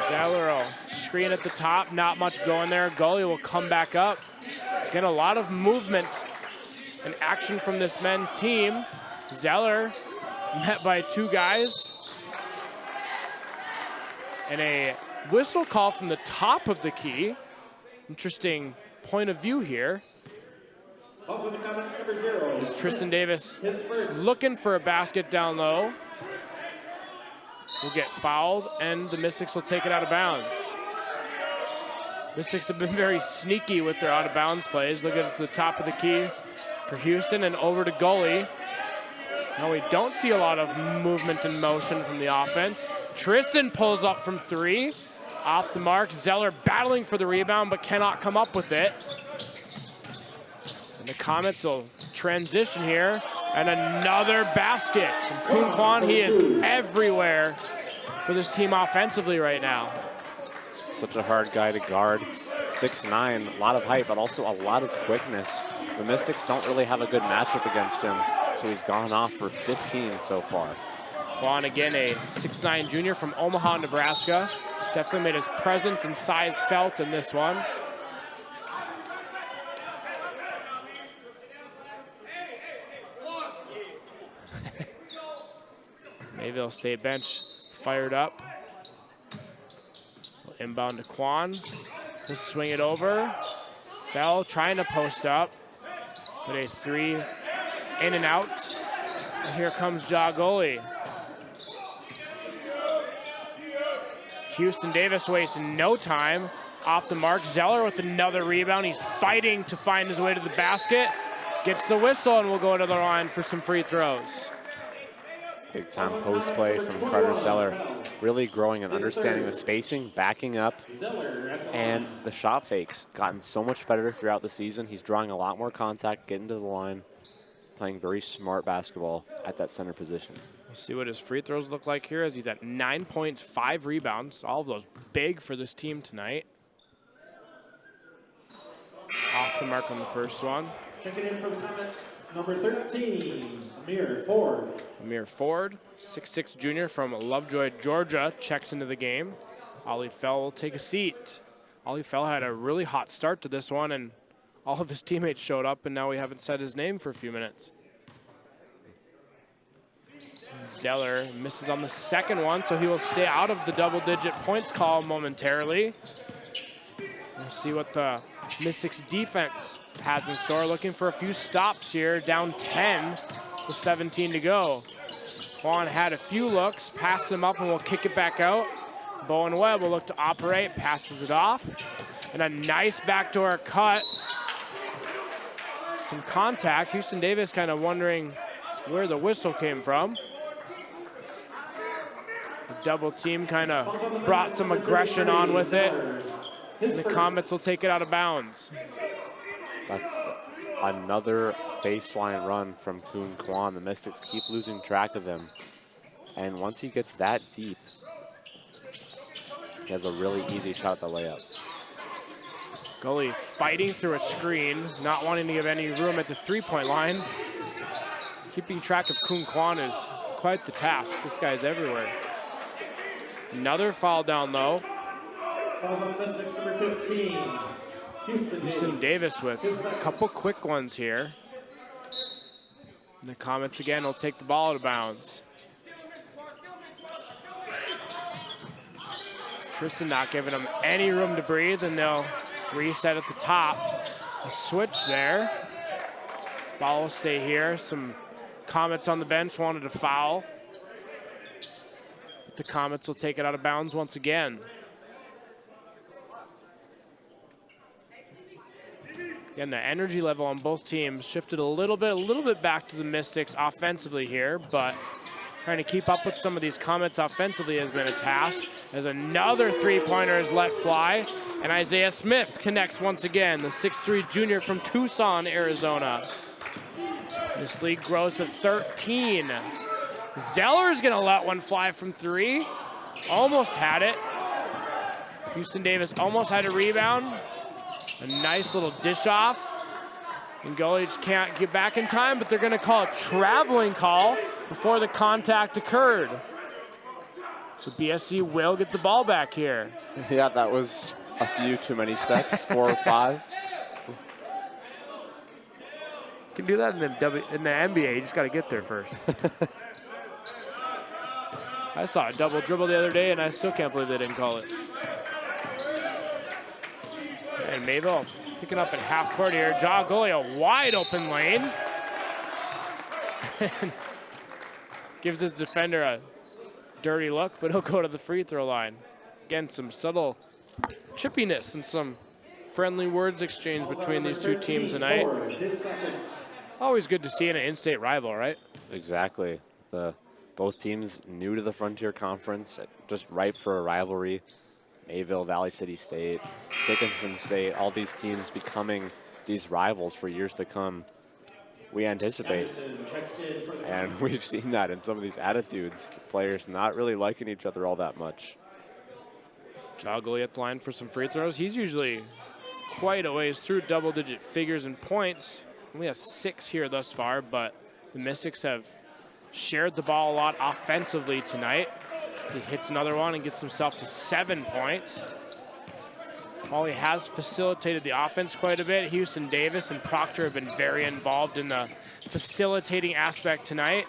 Zeller screen at the top, not much going there. Gully will come back up. Again, a lot of movement and action from this men's team. Zeller met by 2 guys. And a whistle call from the top of the key. Interesting point of view here. Also the comments, number 0. Is Tristan Davis looking for a basket down low. Will get fouled, and the Mystics will take it out of bounds. Mystics have been very sneaky with their out-of-bounds plays. Look at the top of the key for Houston and over to goalie. Now we don't see a lot of movement and motion from the offense. Tristan pulls up from 3. Off the mark, Zeller battling for the rebound but cannot come up with it. And the Comets will transition here. And another basket from Kun Kwan. He is everywhere for this team offensively right now. Such a hard guy to guard. 6'9", a lot of height, but also a lot of quickness. The Mystics don't really have a good matchup against him, so he's gone off for 15 so far. Kwan, again, a 6'9" junior from Omaha, Nebraska. He's definitely made his presence and size felt in this one. Mayville State bench fired up. Inbound to Kwan. He'll swing it over. Fell trying to post up. But a 3 in and out. And here comes Jagoli. Houston Davis wasting no time. Off the mark, Zeller with another rebound. He's fighting to find his way to the basket. Gets the whistle and will go to the line for some free throws. Big time post play from Carter Zeller. Really growing and understanding the spacing, backing up, and the shot fakes. Gotten so much better throughout the season. He's drawing a lot more contact, getting to the line, playing very smart basketball at that center position. We'll see what his free throws look like here as he's at 9 points, 5 rebounds. All of those big for this team tonight. Off the mark on the first one. Checking in from Comets, number 13, Amir Ford. Amir Ford, 6'6" junior from Lovejoy, Georgia, checks into the game. Ollie Fell will take a seat. Ollie Fell had a really hot start to this one, and all of his teammates showed up, and now we haven't said his name for a few minutes. Zeller misses on the second one, so he will stay out of the double-digit points call momentarily. We'll see what the Mystics defense has in store. Looking for a few stops here, down 10 with 17 to go. Kwan had a few looks, passed them up and will kick it back out. Bowen Webb will look to operate, passes it off. And a nice backdoor cut. Some contact. Houston Davis kind of wondering where the whistle came from. The double team kind of brought some aggression on with it. And the Comets will take it out of bounds. That's another baseline run from Kun Kwan. The Mystics keep losing track of him. And once he gets that deep, he has a really easy shot at the layup. Goalie fighting through a screen, not wanting to give any room at the three-point line. Keeping track of Kun Kwan is quite the task. This guy's everywhere. Another foul down low. Fouls on Mystics, number 15. Houston Davis with a couple quick ones here. And the Comets again will take the ball out of bounds. Tristan not giving them any room to breathe, and they'll reset at the top. A switch there. Ball will stay here. Some Comets on the bench wanted to foul. The Comets will take it out of bounds once again. Again, the energy level on both teams shifted a little bit back to the Mystics offensively here, but trying to keep up with some of these Comets offensively has been a task, as another three-pointer is let fly, and Isaiah Smith connects once again, the 6'3" junior from Tucson, Arizona. This lead grows to 13. Zeller's gonna let one fly from 3. Almost had it. Houston Davis almost had a rebound. A nice little dish off. And goalie just can't get back in time, but they're gonna call a traveling call before the contact occurred. So BSC will get the ball back here. Yeah, that was a few too many steps, 4 or 5. You can do that in the NBA, you just gotta get there first. I saw a double dribble the other day, and I still can't believe they didn't call it. And Mayville picking up at half court here. Jagoli, a wide open lane. Gives his defender a dirty look, but he'll go to the free throw line. Again, some subtle chippiness and some friendly words exchanged between these two teams tonight. Always good to see in an in-state rival, right? Exactly. Both teams new to the Frontier Conference, just ripe for a rivalry. Mayville, Valley City State, Dickinson State, all these teams becoming these rivals for years to come. We anticipate, and we've seen that in some of these attitudes. The players not really liking each other all that much. Joggly at the line for some free throws. He's usually quite a ways through double-digit figures and points. Only has 6 here thus far, but the Mystics have shared the ball a lot offensively tonight. He hits another one and gets himself to 7 points. While he has facilitated the offense quite a bit, Houston Davis and Proctor have been very involved in the facilitating aspect tonight.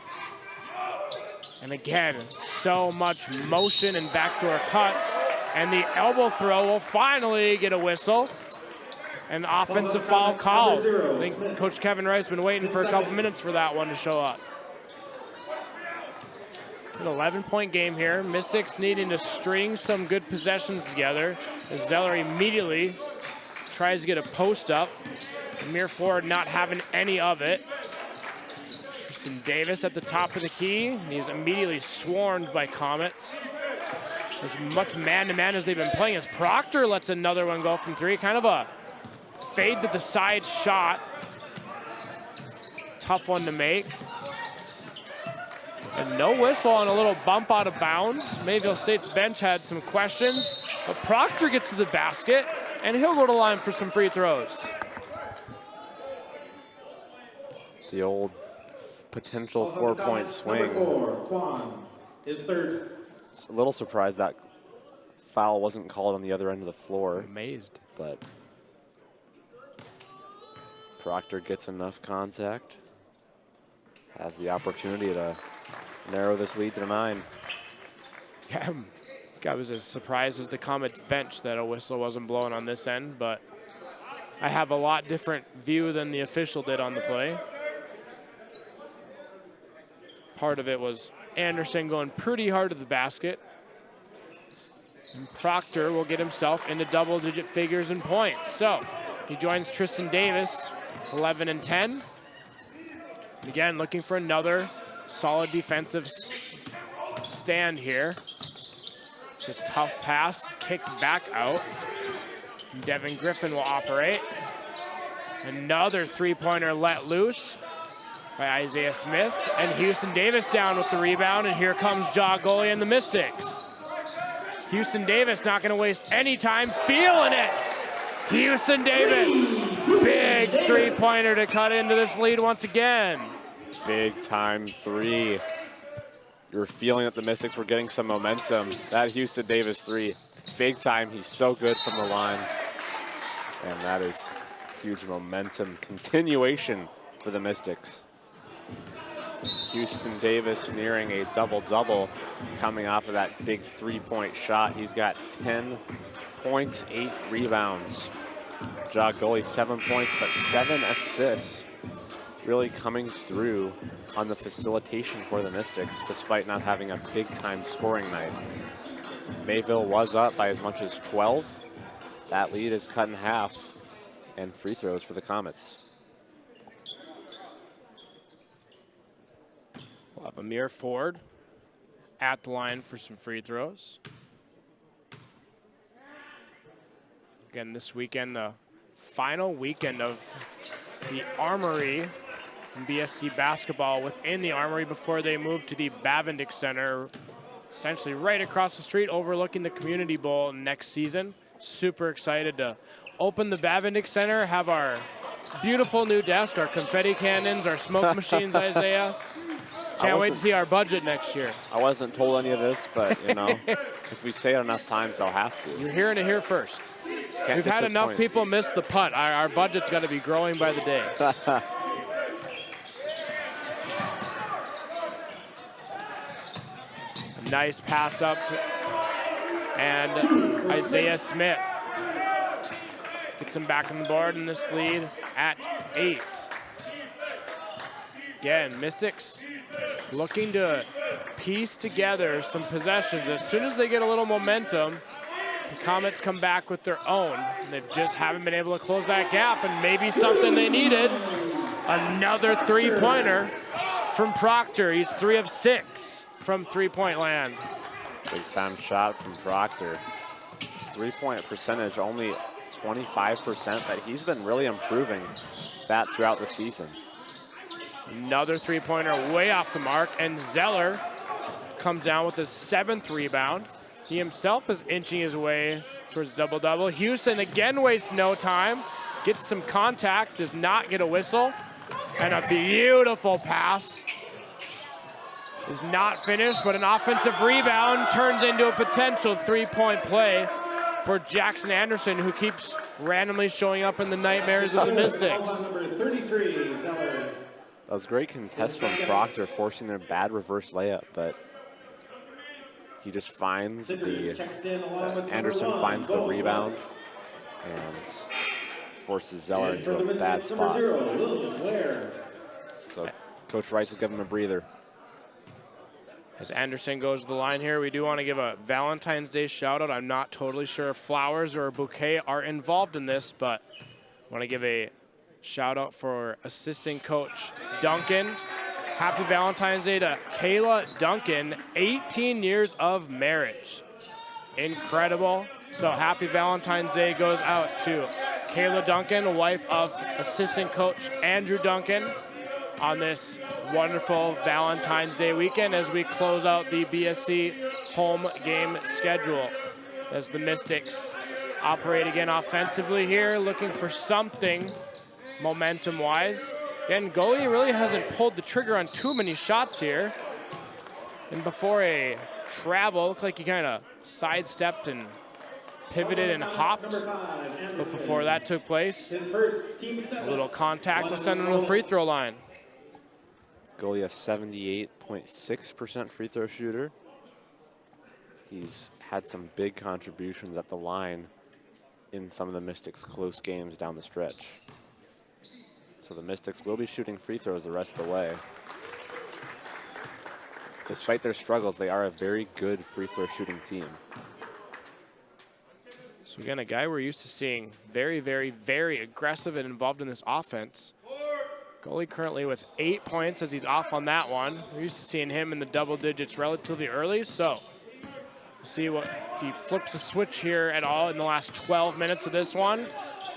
And again, so much motion and backdoor cuts. And the elbow throw will finally get a whistle. An offensive foul called. I think Coach Kevin Rice has been waiting for a couple minutes for that one to show up. An 11-point game here. Mystics needing to string some good possessions together as Zeller immediately tries to get a post up. Amir Ford not having any of it. Tristan Davis at the top of the key. He's immediately swarmed by Comets. As much man-to-man as they've been playing as Proctor lets another one go from 3. Kind of a fade to the side shot. Tough one to make. And no whistle on a little bump out of bounds. Mayville State's bench had some questions, but Proctor gets to the basket, and he'll go to the line for some free throws. The old potential 4-point swing. Number 4, Quan, is third. A little surprised that foul wasn't called on the other end of the floor. Amazed. But Proctor gets enough contact. Has the opportunity to narrow this lead to 9. Yeah, I was as surprised as the Comets bench that a whistle wasn't blown on this end, but I have a lot different view than the official did on the play. Part of it was Anderson going pretty hard to the basket. And Proctor will get himself into double-digit figures and points. So he joins Tristan Davis, 11 and 10. And again, looking for another solid defensive stand here. It's a tough pass, kicked back out. Devin Griffin will operate. Another three-pointer let loose by Isaiah Smith. And Houston Davis down with the rebound, and here comes Ja Goli and the Mystics. Houston Davis not gonna waste any time, feeling it. Houston Davis, big three-pointer to cut into this lead once again. Big time 3. You're feeling that the Mystics were getting some momentum. That Houston Davis 3, big time. He's so good from the line. And that is huge momentum continuation for the Mystics. Houston Davis nearing a double-double coming off of that big 3-point shot. He's got 10 points, 8 rebounds. Ja Goli 7 points, but 7 assists. Really coming through on the facilitation for the Mystics, despite not having a big-time scoring night. Mayville was up by as much as 12. That lead is cut in half, and free throws for the Comets. We'll have Amir Ford at the line for some free throws. Again, this weekend, the final weekend of the Armory and BSC basketball within the Armory before they move to the Bavendick Center, essentially right across the street overlooking the Community Bowl next season. Super excited to open the Bavendick Center, have our beautiful new desk, our confetti cannons, our smoke machines, Isaiah. Can't wait to see our budget next year. I wasn't told any of this, but you know, if we say it enough times, they'll have to. You're hearing it here first. We've had enough people miss the putt. Our budget's got to be growing by the day. A nice pass up, and Isaiah Smith gets him back on the board in this lead at 8. Again, Mystics looking to piece together some possessions. As soon as they get a little momentum, the Comets come back with their own. And they just haven't been able to close that gap, and maybe something they needed Another three-pointer from Proctor. He's 3 of 6 from three-point land. Big time shot from Proctor. His three-point percentage only 25%, but he's been really improving that throughout the season. Another three-pointer way off the mark, and Zeller comes down with his 7th rebound. He himself is inching his way towards double-double. Houston again wastes no time, gets some contact, does not get a whistle, and a beautiful pass. Is not finished, but an offensive rebound turns into a potential three-point play for Jackson Anderson, who keeps randomly showing up in the nightmares of the Mystics. Number 33, Zeller. That was great contest from Proctor, forcing their bad reverse layup, but he just finds Anderson finds the rebound and forces Zeller into a bad spot. So Coach Rice will give him a breather. As Anderson goes to the line here, we do want to give a Valentine's Day shout out. I'm not totally sure if flowers or a bouquet are involved in this, but I want to give a shout out for assistant coach Duncan. Happy Valentine's Day to Kayla Duncan, 18 years of marriage. Incredible. So happy Valentine's Day goes out to Kayla Duncan, wife of assistant coach Andrew Duncan, on this wonderful Valentine's Day weekend as we close out the BSC home game schedule. As the Mystics operate again offensively here, looking for something momentum-wise. And goalie really hasn't pulled the trigger on too many shots here. And before a travel, looked like he kind of sidestepped and pivoted and hopped. But before that took place, a little contact will send him to the free throw line. Goalie, a 78.6% free throw shooter. He's had some big contributions at the line in some of the Mystics' close games down the stretch. So the Mystics will be shooting free throws the rest of the way. Despite their struggles, they are a very good free throw shooting team. So again, a guy we're used to seeing very, very, very aggressive and involved in this offense. Goalie currently with 8 points as he's off on that one. We're used to seeing him in the double digits relatively early, so we'll see if he flips a switch here at all in the last 12 minutes of this one.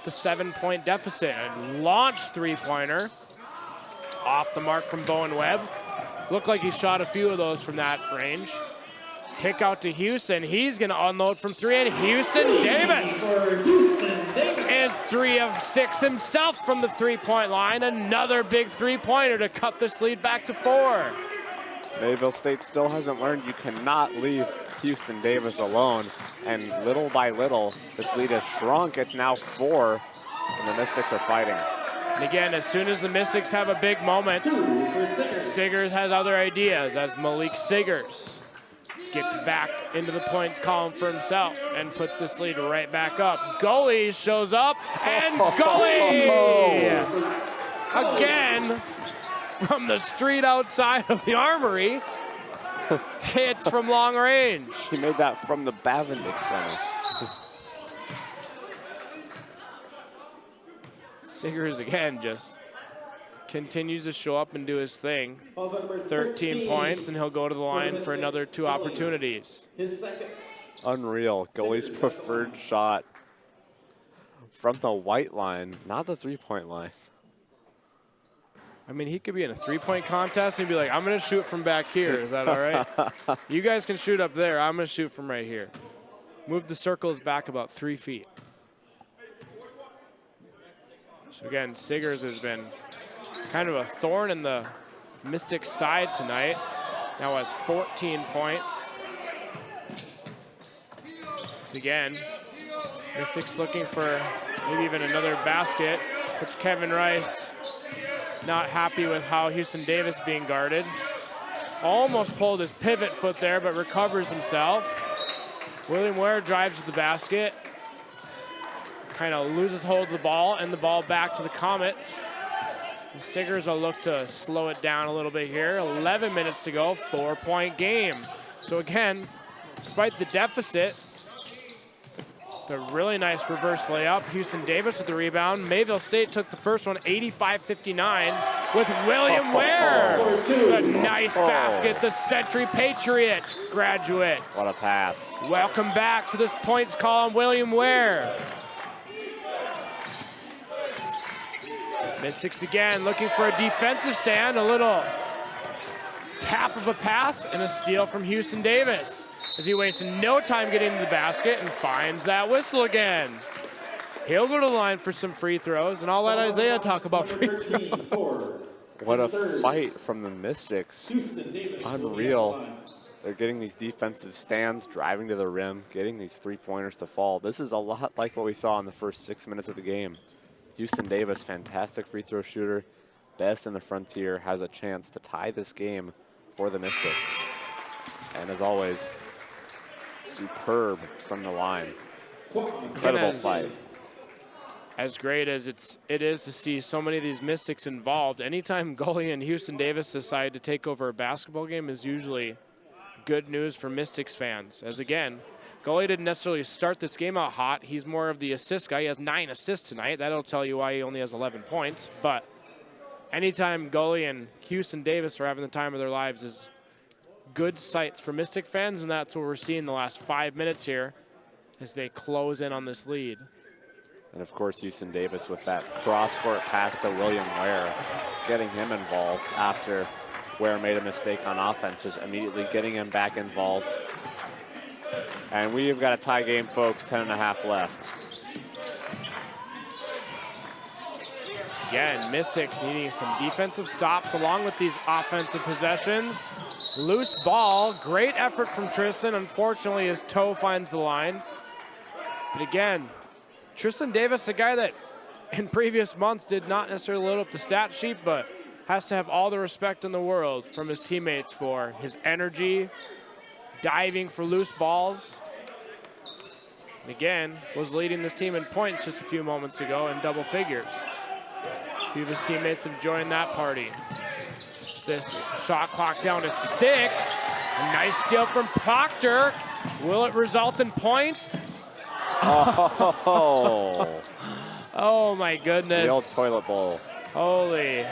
The 7-point deficit. A launch three-pointer off the mark from Bowen Webb. Looked like he shot a few of those from that range. Kick out to Houston. He's going to unload from 3, and Houston Davis is 3 of 6 himself from the three-point line. Another big three-pointer to cut this lead back to 4. Mayville State still hasn't learned you cannot leave Houston Davis alone. And little by little, this lead has shrunk. It's now 4, and the Mystics are fighting. And again, as soon as the Mystics have a big moment, Siggers has other ideas as Malik Siggers gets back into the points column for himself and puts this lead right back up. Goalie shows up, and goalie! Again, from the street outside of the Armory, hits from long range. He made that from the Bavindick Center. Siggers again just continues to show up and do his thing. 13 points, and he'll go to the line for another 2 opportunities. Unreal. Goalie's preferred shot from the white line, not the three-point line. I mean, he could be in a three-point contest and be like, I'm going to shoot from back here. Is that all right? You guys can shoot up there. I'm going to shoot from right here. Move the circles back about 3 feet. So again, Siggers has been kind of a thorn in the Mystics' side tonight. Now has 14 points. So again, Mystics looking for maybe even another basket, which Kevin Rice not happy with how Houston Davis being guarded. Almost pulled his pivot foot there, but recovers himself. William Ware drives to the basket. Kind of loses hold of the ball, and the ball back to the Comets. The Siggers will look to slow it down a little bit here. 11 minutes to go, 4-point game. So again, despite the deficit, The really nice reverse layup. Houston Davis with the rebound. Mayville State took the first one 85-59 with William Ware. The nice basket, the Century Patriot graduate. What a pass. Welcome back to this points column, William Ware. Mystics again looking for a defensive stand. A little tap of a pass and a steal from Houston Davis, as he wastes no time getting to the basket and finds that whistle again. He'll go to the line for some free throws, and I'll let Isaiah talk about free throws. What a fight from the Mystics. Unreal. They're getting these defensive stands, driving to the rim, getting these three-pointers to fall. This is a lot like what we saw in the first 6 minutes of the game. Houston Davis, fantastic free throw shooter, best in the Frontier, has a chance to tie this game for the Mystics. And as always, superb from the line. Incredible fight. As great as it is to see so many of these Mystics involved, anytime Gully and Houston Davis decide to take over a basketball game is usually good news for Mystics fans. As again, Gully didn't necessarily start this game out hot. He's more of the assist guy. He has 9 assists tonight. That'll tell you why he only has 11 points. But anytime Gully and Houston Davis are having the time of their lives is good sights for Mystic fans, and that's what we're seeing the last 5 minutes here as they close in on this lead. And of course, Houston Davis with that cross-court pass to William Ware, getting him involved after Ware made a mistake on offense, just immediately getting him back involved. And we've got a tie game, folks, 10.5 left. Again, Mystics needing some defensive stops along with these offensive possessions. Loose ball, great effort from Tristan. Unfortunately, his toe finds the line. But again, Tristan Davis, a guy that in previous months did not necessarily load up the stat sheet, but has to have all the respect in the world from his teammates for his energy, diving for loose balls. And again, was leading this team in points just a few moments ago in double figures. A few of his teammates have joined that party. This shot clock down to 6. A nice steal from Proctor. Will it result in points? Oh, oh my goodness. The old toilet bowl. Holy.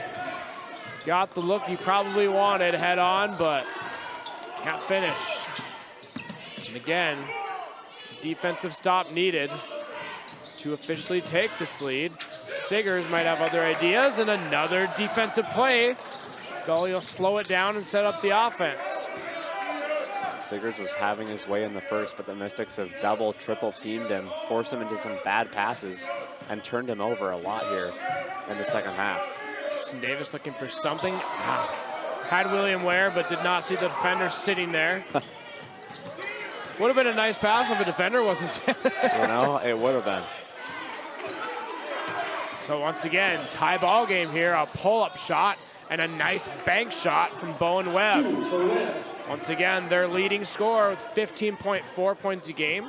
Got the look he probably wanted head on, but can't finish. And again, defensive stop needed to officially take this lead. Siggers might have other ideas, and another defensive play. Gully will slow it down and set up the offense. Siggers was having his way in the first, but the Mystics have double, triple teamed him, forced him into some bad passes, and turned him over a lot here in the second half. Houston Davis looking for something. Had William Ware, but did not see the defender sitting there. Would have been a nice pass if a defender wasn't standing there. You know, it would have been. So once again, tie ball game here, a pull-up shot and a nice bank shot from Bowen Webb. Once again, their leading scorer with 15.4 points a game.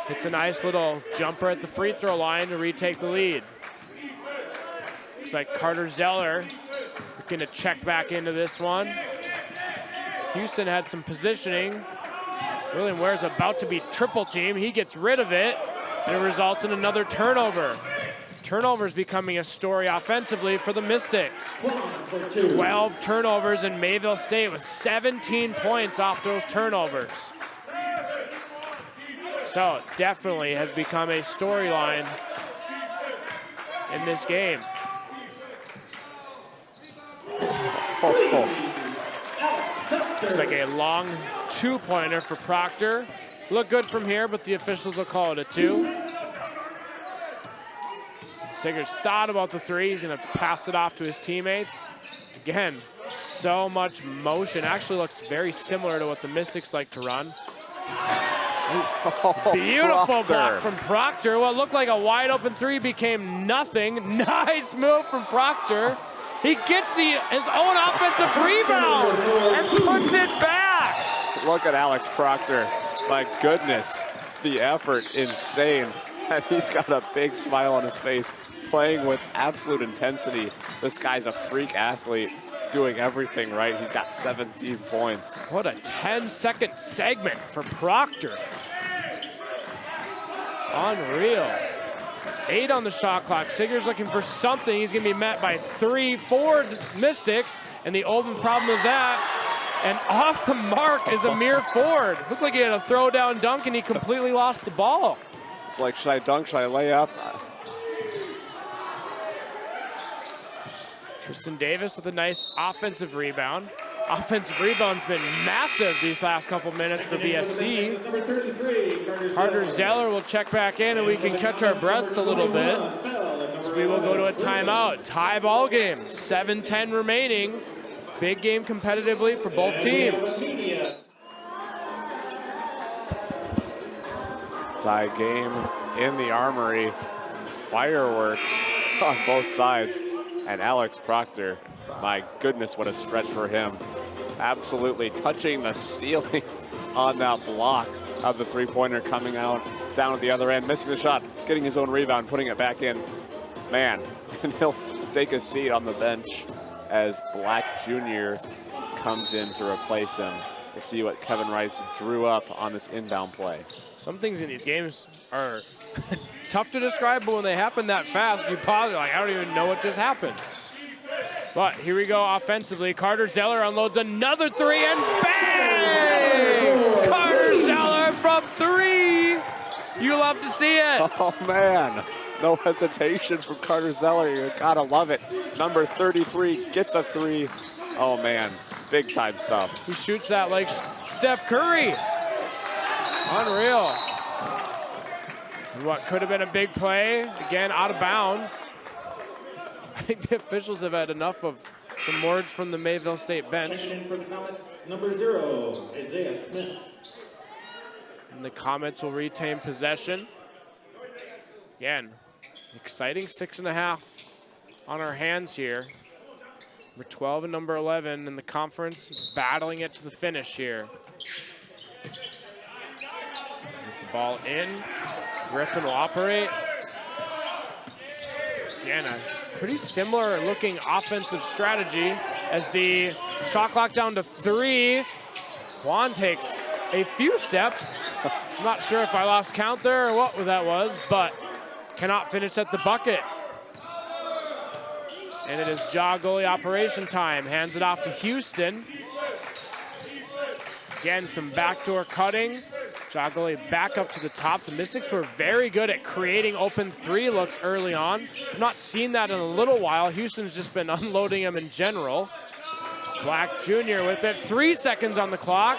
It's a nice little jumper at the free throw line to retake the lead. Looks like Carter Zeller looking to check back into this one. Houston had some positioning. William Ware's about to be triple team. He gets rid of it, and it results in another turnover. Turnovers becoming a story offensively for the Mystics. 12 turnovers in Mayville State with 17 points off those turnovers. So it definitely has become a storyline in this game. Looks like a long two-pointer for Proctor. Look good from here, but the officials will call it a 2. Siggers thought about the 3. He's going to pass it off to his teammates. Again, so much motion. Actually looks very similar to what the Mystics like to run. Beautiful block from Proctor. What looked like a wide open 3 became nothing. Nice move from Proctor. He gets his own offensive rebound and puts it back. Look at Alex Proctor. My goodness, the effort, insane. And he's got a big smile on his face, playing with absolute intensity. This guy's a freak athlete, doing everything right. He's got 17 points. What a 10-second segment for Proctor. Unreal. 8 on the shot clock. Sigur's looking for something. He's going to be met by 3 Ford Mystics, and the old problem of that. And off the mark is Amir Ford. Looked like he had a throwdown dunk, and he completely lost the ball. It's like, should I dunk? Should I lay up? Tristan Davis with a nice offensive rebound. Offensive rebound's been massive these last couple minutes for BSC. Carter Zeller will check back in, and we can catch our breaths a little bit. So we will go to a timeout. Tie ball game, 7:10 remaining. Big game competitively for both teams. Tie game in the Armory. Fireworks on both sides. And Alex Proctor, my goodness, what a stretch for him. Absolutely touching the ceiling on that block of the three-pointer coming out, down at the other end, missing the shot, getting his own rebound, putting it back in. Man, and he'll take a seat on the bench as Black Jr. comes in to replace him. We'll see what Kevin Rice drew up on this inbound play. Some things in these games are tough to describe, but when they happen that fast, you pause, you're like, I don't even know what just happened. But here we go offensively. Carter Zeller unloads another 3, and bang! Carter Zeller from 3! You love to see it. Oh, man. No hesitation from Carter Zeller. You gotta love it. Number 33 gets a 3. Oh, man. Big time stuff. He shoots that like Steph Curry. Unreal. What could have been a big play, again, out of bounds. I think the officials have had enough of some words from the Mayville State bench. For the Comets, number 0, Isaiah Smith. And the Comets will retain possession. Again, exciting 6.5 on our hands here. Number 12 and number 11 in the conference, battling it to the finish here. Get the ball in. Griffin will operate. Again, a pretty similar looking offensive strategy as the shot clock down to 3. Juan takes a few steps. I'm not sure if I lost count there or what that was, but cannot finish at the bucket. And it is jaw goalie operation time. Hands it off to Houston. Again, some backdoor cutting. Jaw goalie back up to the top. The Mystics were very good at creating open 3 looks early on. I've not seen that in a little while. Houston's just been unloading them in general. Black Jr. with it. 3 seconds on the clock.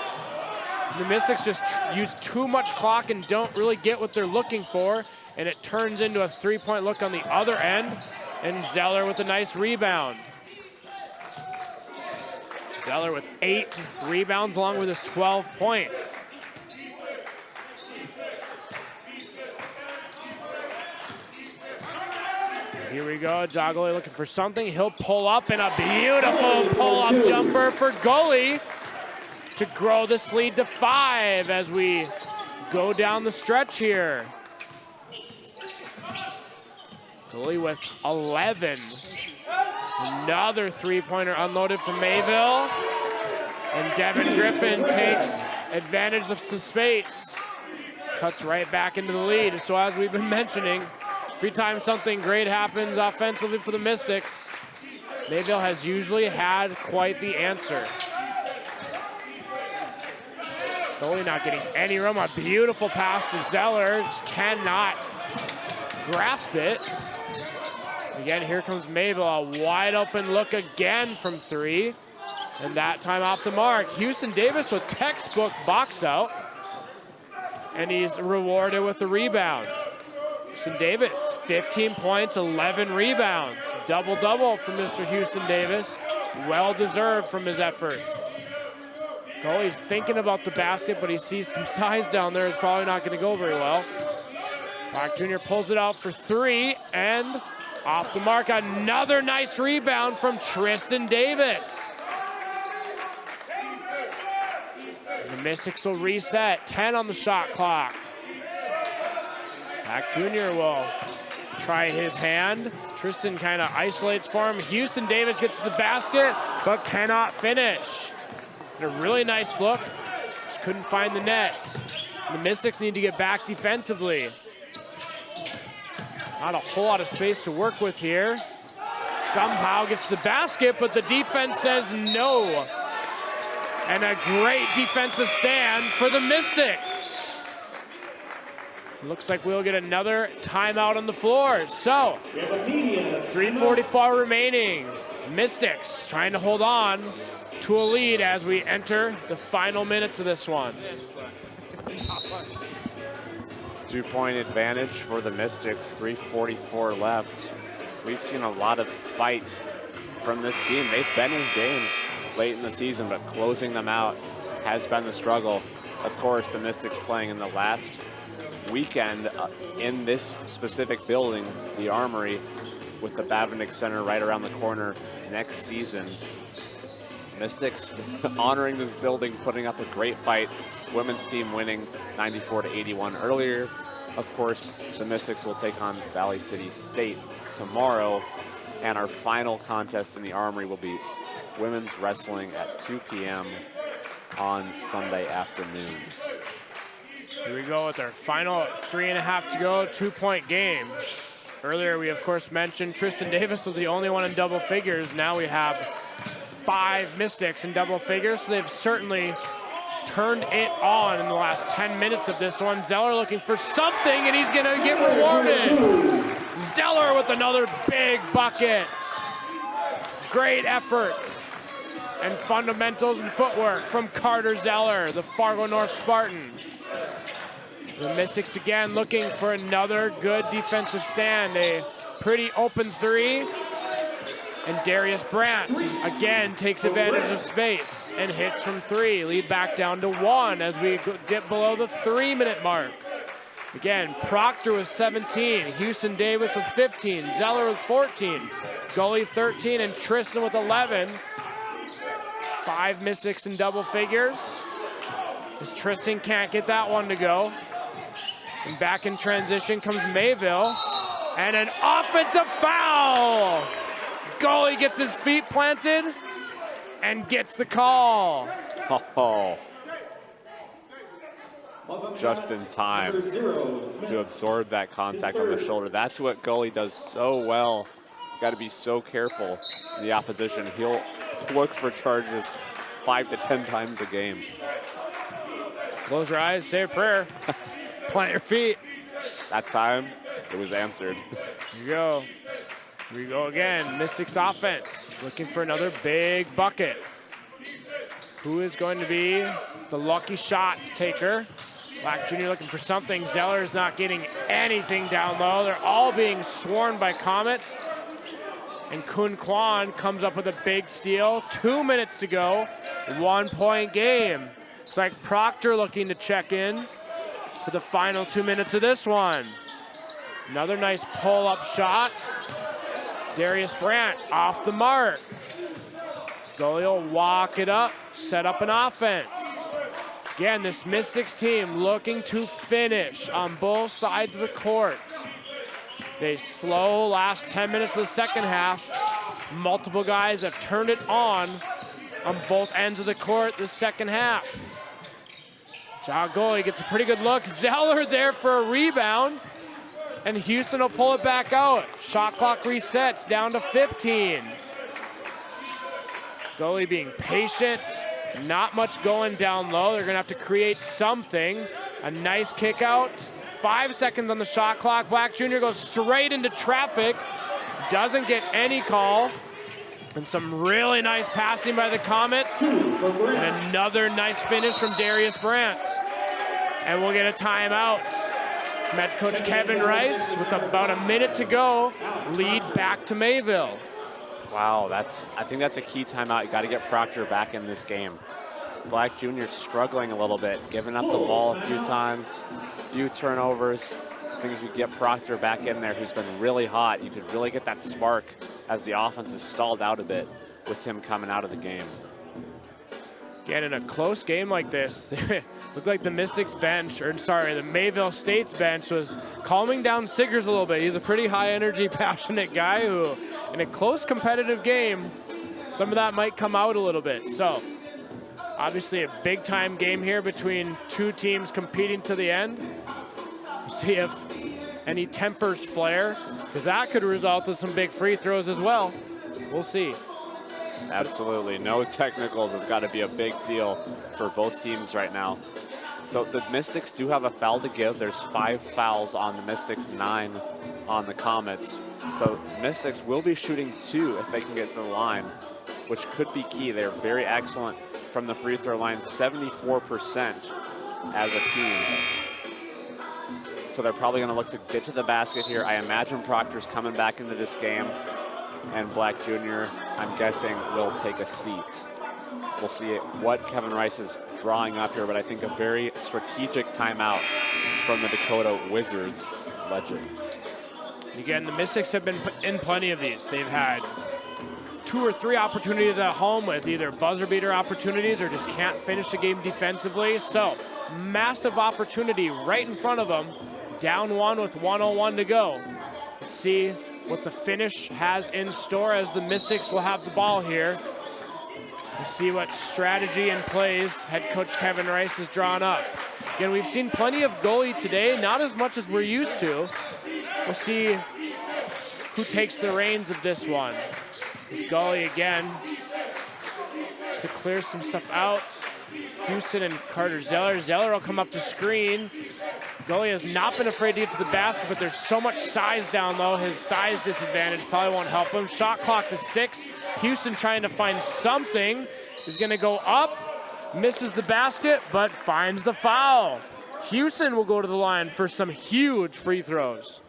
The Mystics just use too much clock and don't really get what they're looking for. And it turns into a 3-point look on the other end. And Zeller with a nice rebound. Zeller with 8 rebounds along with his 12 points. Here we go, Joggly looking for something. He'll pull up, and a beautiful pull-up jumper for goalie to grow this lead to 5 as we go down the stretch here. Goalie with 11. Another 3-pointer unloaded from Mayville. And Devin Griffin takes advantage of some space. Cuts right back into the lead. So as we've been mentioning, every time something great happens offensively for the Mystics, Mayville has usually had quite the answer. Goalie not getting any room. A beautiful pass to Zeller. Just cannot grasp it. Again, here comes Mayville. A wide open look again from 3. And that time off the mark. Houston Davis with textbook box out. And he's rewarded with the rebound. Houston Davis, 15 points, 11 rebounds. Double-double from Mr. Houston Davis. Well-deserved from his efforts. Goalie's thinking about the basket, but he sees some size down there. It's probably not going to go very well. Black Jr. pulls it out for 3, and off the mark, another nice rebound from Tristan Davis. The Mystics will reset, 10 on the shot clock. Black Jr. will try his hand. Tristan kind of isolates for him. Houston Davis gets to the basket, but cannot finish. And a really nice look. Just couldn't find the net. The Mystics need to get back defensively. Not a whole lot of space to work with here. Somehow gets the basket, but the defense says no. And a great defensive stand for the Mystics. Looks like we'll get another timeout on the floor. So, 3:44 remaining. Mystics trying to hold on to a lead as we enter the final minutes of this one. 2-point advantage for the Mystics, 3:44 left. We've seen a lot of fight from this team. They've been in games late in the season, but closing them out has been the struggle. Of course, the Mystics playing in the last weekend in this specific building, the Armory, with the Bavinnik Center right around the corner next season. Mystics honoring this building, putting up a great fight. Women's team winning 94-81 earlier. Of course, the Mystics will take on Valley City State tomorrow. And our final contest in the Armory will be women's wrestling at 2 p.m. on Sunday afternoon. Here we go with our final 3.5 to go, 2-point game. Earlier, we of course mentioned Tristan Davis was the only one in double figures. Now we have 5 Mystics in double figures, so they've certainly turned it on in the last 10 minutes of this one. Zeller looking for something, and he's gonna get rewarded. Zeller with another big bucket. Great effort and fundamentals and footwork from Carter Zeller, the Fargo North Spartan. The Mystics again looking for another good defensive stand. A pretty open three. And Darius Brandt again takes advantage of space and hits from 3. Lead back down to 1 as we get below the 3-minute mark. Again, Proctor with 17, Houston Davis with 15, Zeller with 14, Gully 13, and Tristan with 11. 5 Mystics in double figures. As Tristan can't get that one to go. And back in transition comes Mayville. And an offensive foul! Gully gets his feet planted and gets the call. Oh. Just in time to absorb that contact on the shoulder. That's what Gully does so well. Got to be so careful in the opposition. He'll look for charges 5 to 10 times a game. Close your eyes, say a prayer. Plant your feet. That time, it was answered. Here you go. Here we go again. Mystics offense looking for another big bucket. Who is going to be the lucky shot taker? Black Jr. looking for something. Zeller is not getting anything down low. They're all being swarmed by Comets. And Kun Kwan comes up with a big steal. 2 minutes to go. 1-point game. Looks like Proctor looking to check in for the final 2 minutes of this one. Another nice pull-up shot. Darius Brandt off the mark. Gully will walk it up, set up an offense. Again, this Mystics team looking to finish on both sides of the court. They slow last 10 minutes of the second half. Multiple guys have turned it on both ends of the court the second half. Ja Gully gets a pretty good look. Zeller there for a rebound. And Houston will pull it back out. Shot clock resets down to 15. Gully being patient. Not much going down low. They're gonna have to create something. A nice kick out. 5 seconds on the shot clock. Black Jr. goes straight into traffic. Doesn't get any call. And some really nice passing by the Comets. And another nice finish from Darius Brandt. And we'll get a timeout. Met coach Kevin Rice with about a minute to go. Lead back to Mayville. Wow, I think that's a key timeout. You got to get Proctor back in this game. Black Jr. struggling a little bit, giving up the ball a few times, few turnovers. I think if you get Proctor back in there, who's been really hot, you could really get that spark as the offense is stalled out a bit with him coming out of the game. Again, in a close game like this, looked like the Mystics bench, or sorry, the Mayville State's bench was calming down Siggers a little bit. He's a pretty high energy, passionate guy who, in a close competitive game, some of that might come out a little bit. So, obviously a big time game here between two teams competing to the end. We'll see if any tempers flare. because that could result in some big free throws as well. We'll see. Absolutely. No technicals has got to be a big deal for both teams right now. So the Mystics do have a foul to give. There's 5 fouls on the Mystics, 9 on the Comets. So Mystics will be shooting 2 if they can get to the line, which could be key. They're very excellent from the free throw line, 74% as a team. So they're probably going to look to get to the basket here. I imagine Proctor's coming back into this game, and Black Jr., I'm guessing, will take a seat. We'll see what Kevin Rice is drawing up here, but I think a very strategic timeout from the Dakota Wizards legend. Again, the Mystics have been in plenty of these. They've had 2 or 3 opportunities at home with either buzzer beater opportunities or just can't finish the game defensively. So massive opportunity right in front of them. Down 1 with 1:01 to go. Let's see what the finish has in store as the Mystics will have the ball here. We'll see what strategy and plays head coach Kevin Rice has drawn up. Again, we've seen plenty of goalie today, not as much as we're used to. We'll see who takes the reins of this one. This goalie again, just to clear some stuff out. Houston and Carter Zeller. Zeller will come up to screen. Goalie has not been afraid to get to the basket, but there's so much size down low. His size disadvantage probably won't help him. Shot clock to 6. Houston trying to find something. He's gonna go up, misses the basket, but finds the foul. Houston will go to the line for some huge free throws.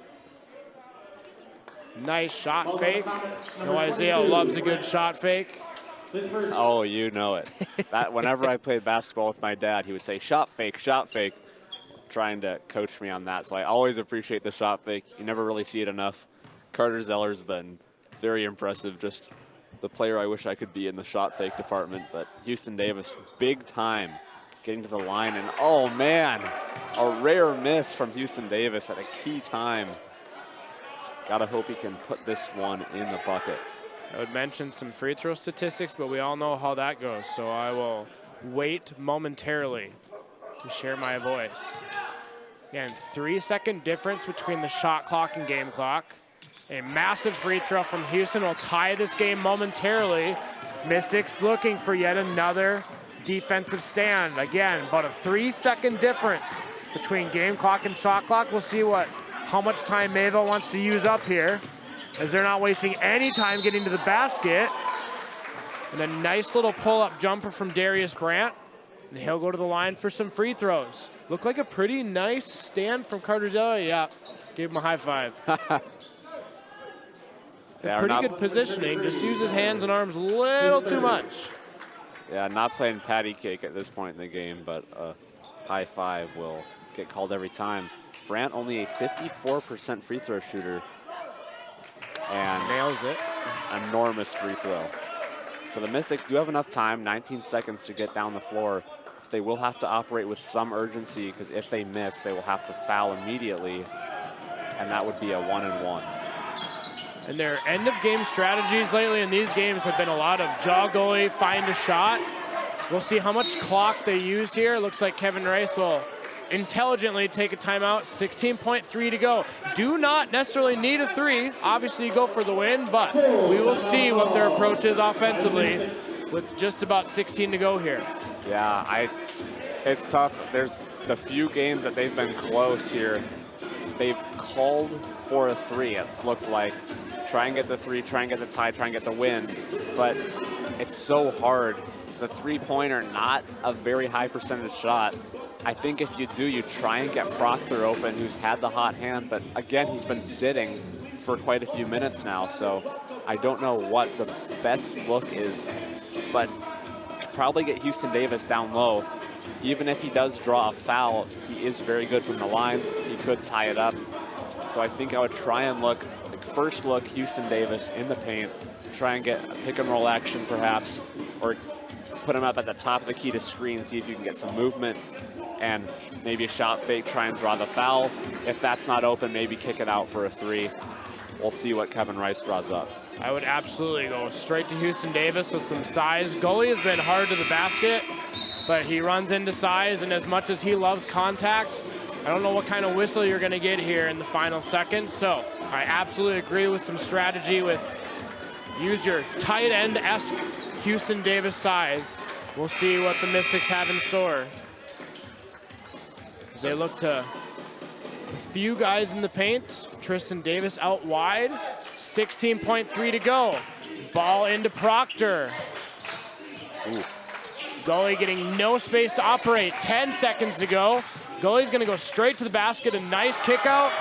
Nice shot fake. No, Isaiah loves a good shot fake. Oh, you know it. That whenever I played basketball with my dad, he would say, shot fake, trying to coach me on that. So I always appreciate the shot fake. You never really see it enough. Carter Zeller's been very impressive. Just the player I wish I could be in the shot fake department. But Houston Davis, big time, getting to the line. And oh man, a rare miss from Houston Davis at a key time. Gotta hope he can put this one in the bucket. I would mention some free throw statistics, but we all know how that goes. So I will wait momentarily to share my voice. Again, 3-second difference between the shot clock and game clock. A massive free throw from Houston will tie this game momentarily. Mystics looking for yet another defensive stand. Again, about a 3-second difference between game clock and shot clock. We'll see how much time Mayville wants to use up here, as they're not wasting any time getting to the basket. And a nice little pull-up jumper from Darius Brandt. And he'll go to the line for some free throws. Looked like a pretty nice stand from Carter Zeller. Yeah, gave him a high five. Pretty good positioning. Just use his hands and arms a little too much. Yeah, not playing patty cake at this point in the game, but a high five will get called every time. Brandt only a 54% free throw shooter. And nails it. Enormous free throw. So the Mystics do have enough time, 19 seconds to get down the floor. They will have to operate with some urgency, because if they miss, they will have to foul immediately, and that would be a 1-and-1. And their end-of-game strategies lately in these games have been a lot of jaw goalie, find a shot. We'll see how much clock they use here. Looks like Kevin Rice will intelligently take a timeout. 16.3 to go. Do not necessarily need a 3. Obviously, you go for the win, but we will see what their approach is offensively with just about 16 to go here. Yeah, it's tough. There's the few games that they've been close here. They've called for a 3, it's looked like. Try and get the 3, try and get the tie, try and get the win. But it's so hard. The three-pointer, not a very high percentage shot. I think if you do, you try and get Proctor open, who's had the hot hand. But again, he's been sitting for quite a few minutes now. So I don't know what the best look is. But probably get Houston Davis down low. Even if he does draw a foul, he is very good from the line. He could tie it up. So I think I would try and look, like first look, Houston Davis in the paint, try and get a pick and roll action perhaps, or put him up at the top of the key to screen, see if you can get some movement, and maybe a shot fake, try and draw the foul. If that's not open, maybe kick it out for a 3. We'll see what Kevin Rice draws up. I would absolutely go straight to Houston Davis with some size. Goalie has been hard to the basket, but he runs into size, and as much as he loves contact, I don't know what kind of whistle you're going to get here in the final second. So I absolutely agree with some strategy with use your tight end-esque Houston Davis size. We'll see what the Mystics have in store. As they look to a few guys in the paint. Tristan Davis out wide. 16.3 to go. Ball into Proctor. Ooh. Goalie getting no space to operate. 10 seconds to go. Goalie's gonna go straight to the basket. A nice kick out.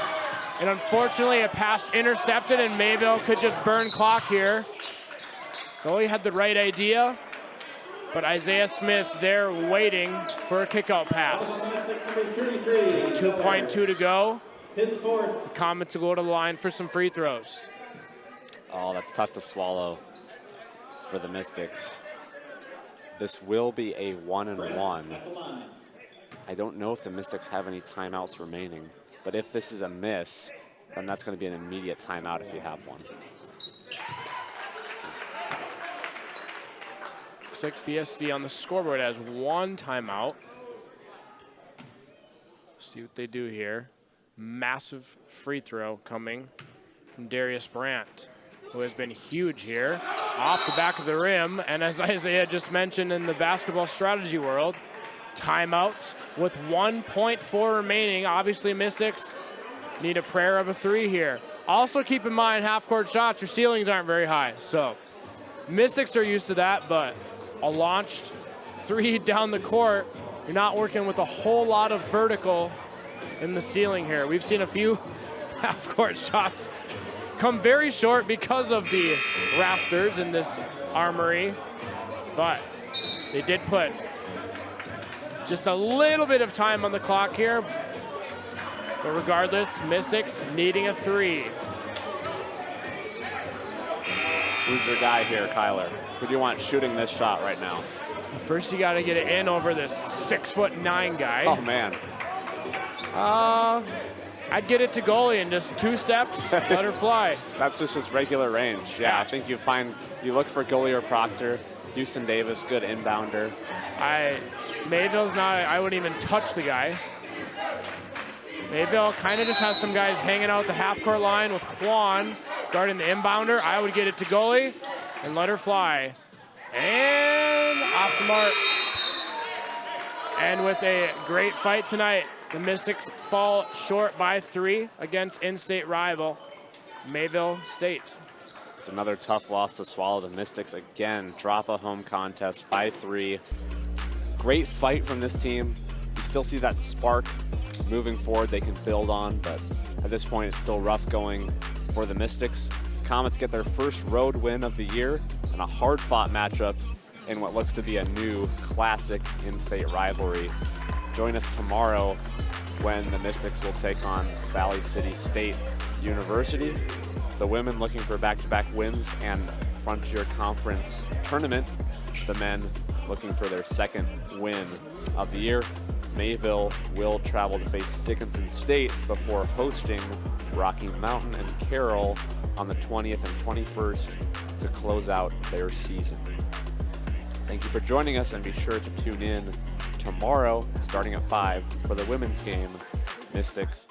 And unfortunately, a pass intercepted, and Mayville could just burn clock here. Goalie had the right idea, but Isaiah Smith there waiting for a kickout pass. 2.2 to go. His fourth. The Comets will go to the line for some free throws. Oh, that's tough to swallow for the Mystics. This will be a 1-and-1. I don't know if the Mystics have any timeouts remaining, but if this is a miss, then that's going to be an immediate timeout if you have one. Looks like BSC on the scoreboard has one timeout. See what they do here. Massive free throw coming from Darius Brandt, who has been huge here. Off the back of the rim, and as Isaiah just mentioned in the basketball strategy world, timeout with 1.4 remaining. Obviously, Mystics need a prayer of a 3 here. Also keep in mind, half-court shots, your ceilings aren't very high. So Mystics are used to that, but a launched 3 down the court, you're not working with a whole lot of vertical in the ceiling here. We've seen a few half-court shots come very short because of the rafters in this armory, but they did put just a little bit of time on the clock here. But regardless, Mystics needing a 3. Who's your guy here, Kyler? Who do you want shooting this shot right now? First, you got to get it in over this 6'9" guy. Oh, man. I'd get it to goalie in just 2 steps, let her fly. That's just his regular range. Yeah, I think you look for goalie or Proctor. Houston Davis, good inbounder. Mayville's not, I wouldn't even touch the guy. Mayville kind of just has some guys hanging out the half-court line with Quan guarding the inbounder. I would get it to goalie and let her fly. And off the mark. And with a great fight tonight, the Mystics fall short by 3 against in-state rival Mayville State. It's another tough loss to swallow. The Mystics again drop a home contest by 3. Great fight from this team. You still see that spark moving forward they can build on, but at this point it's still rough going for the Mystics. Comets get their first road win of the year and a hard-fought matchup in what looks to be a new classic in-state rivalry. Join us tomorrow when the Mystics will take on Valley City State University. The women looking for back-to-back wins and Frontier Conference tournament. The men looking for their second win of the year. Mayville will travel to face Dickinson State before hosting Rocky Mountain and Carroll on the 20th and 21st to close out their season. Thank you for joining us, and be sure to tune in tomorrow starting at 5 for the women's game, Mystics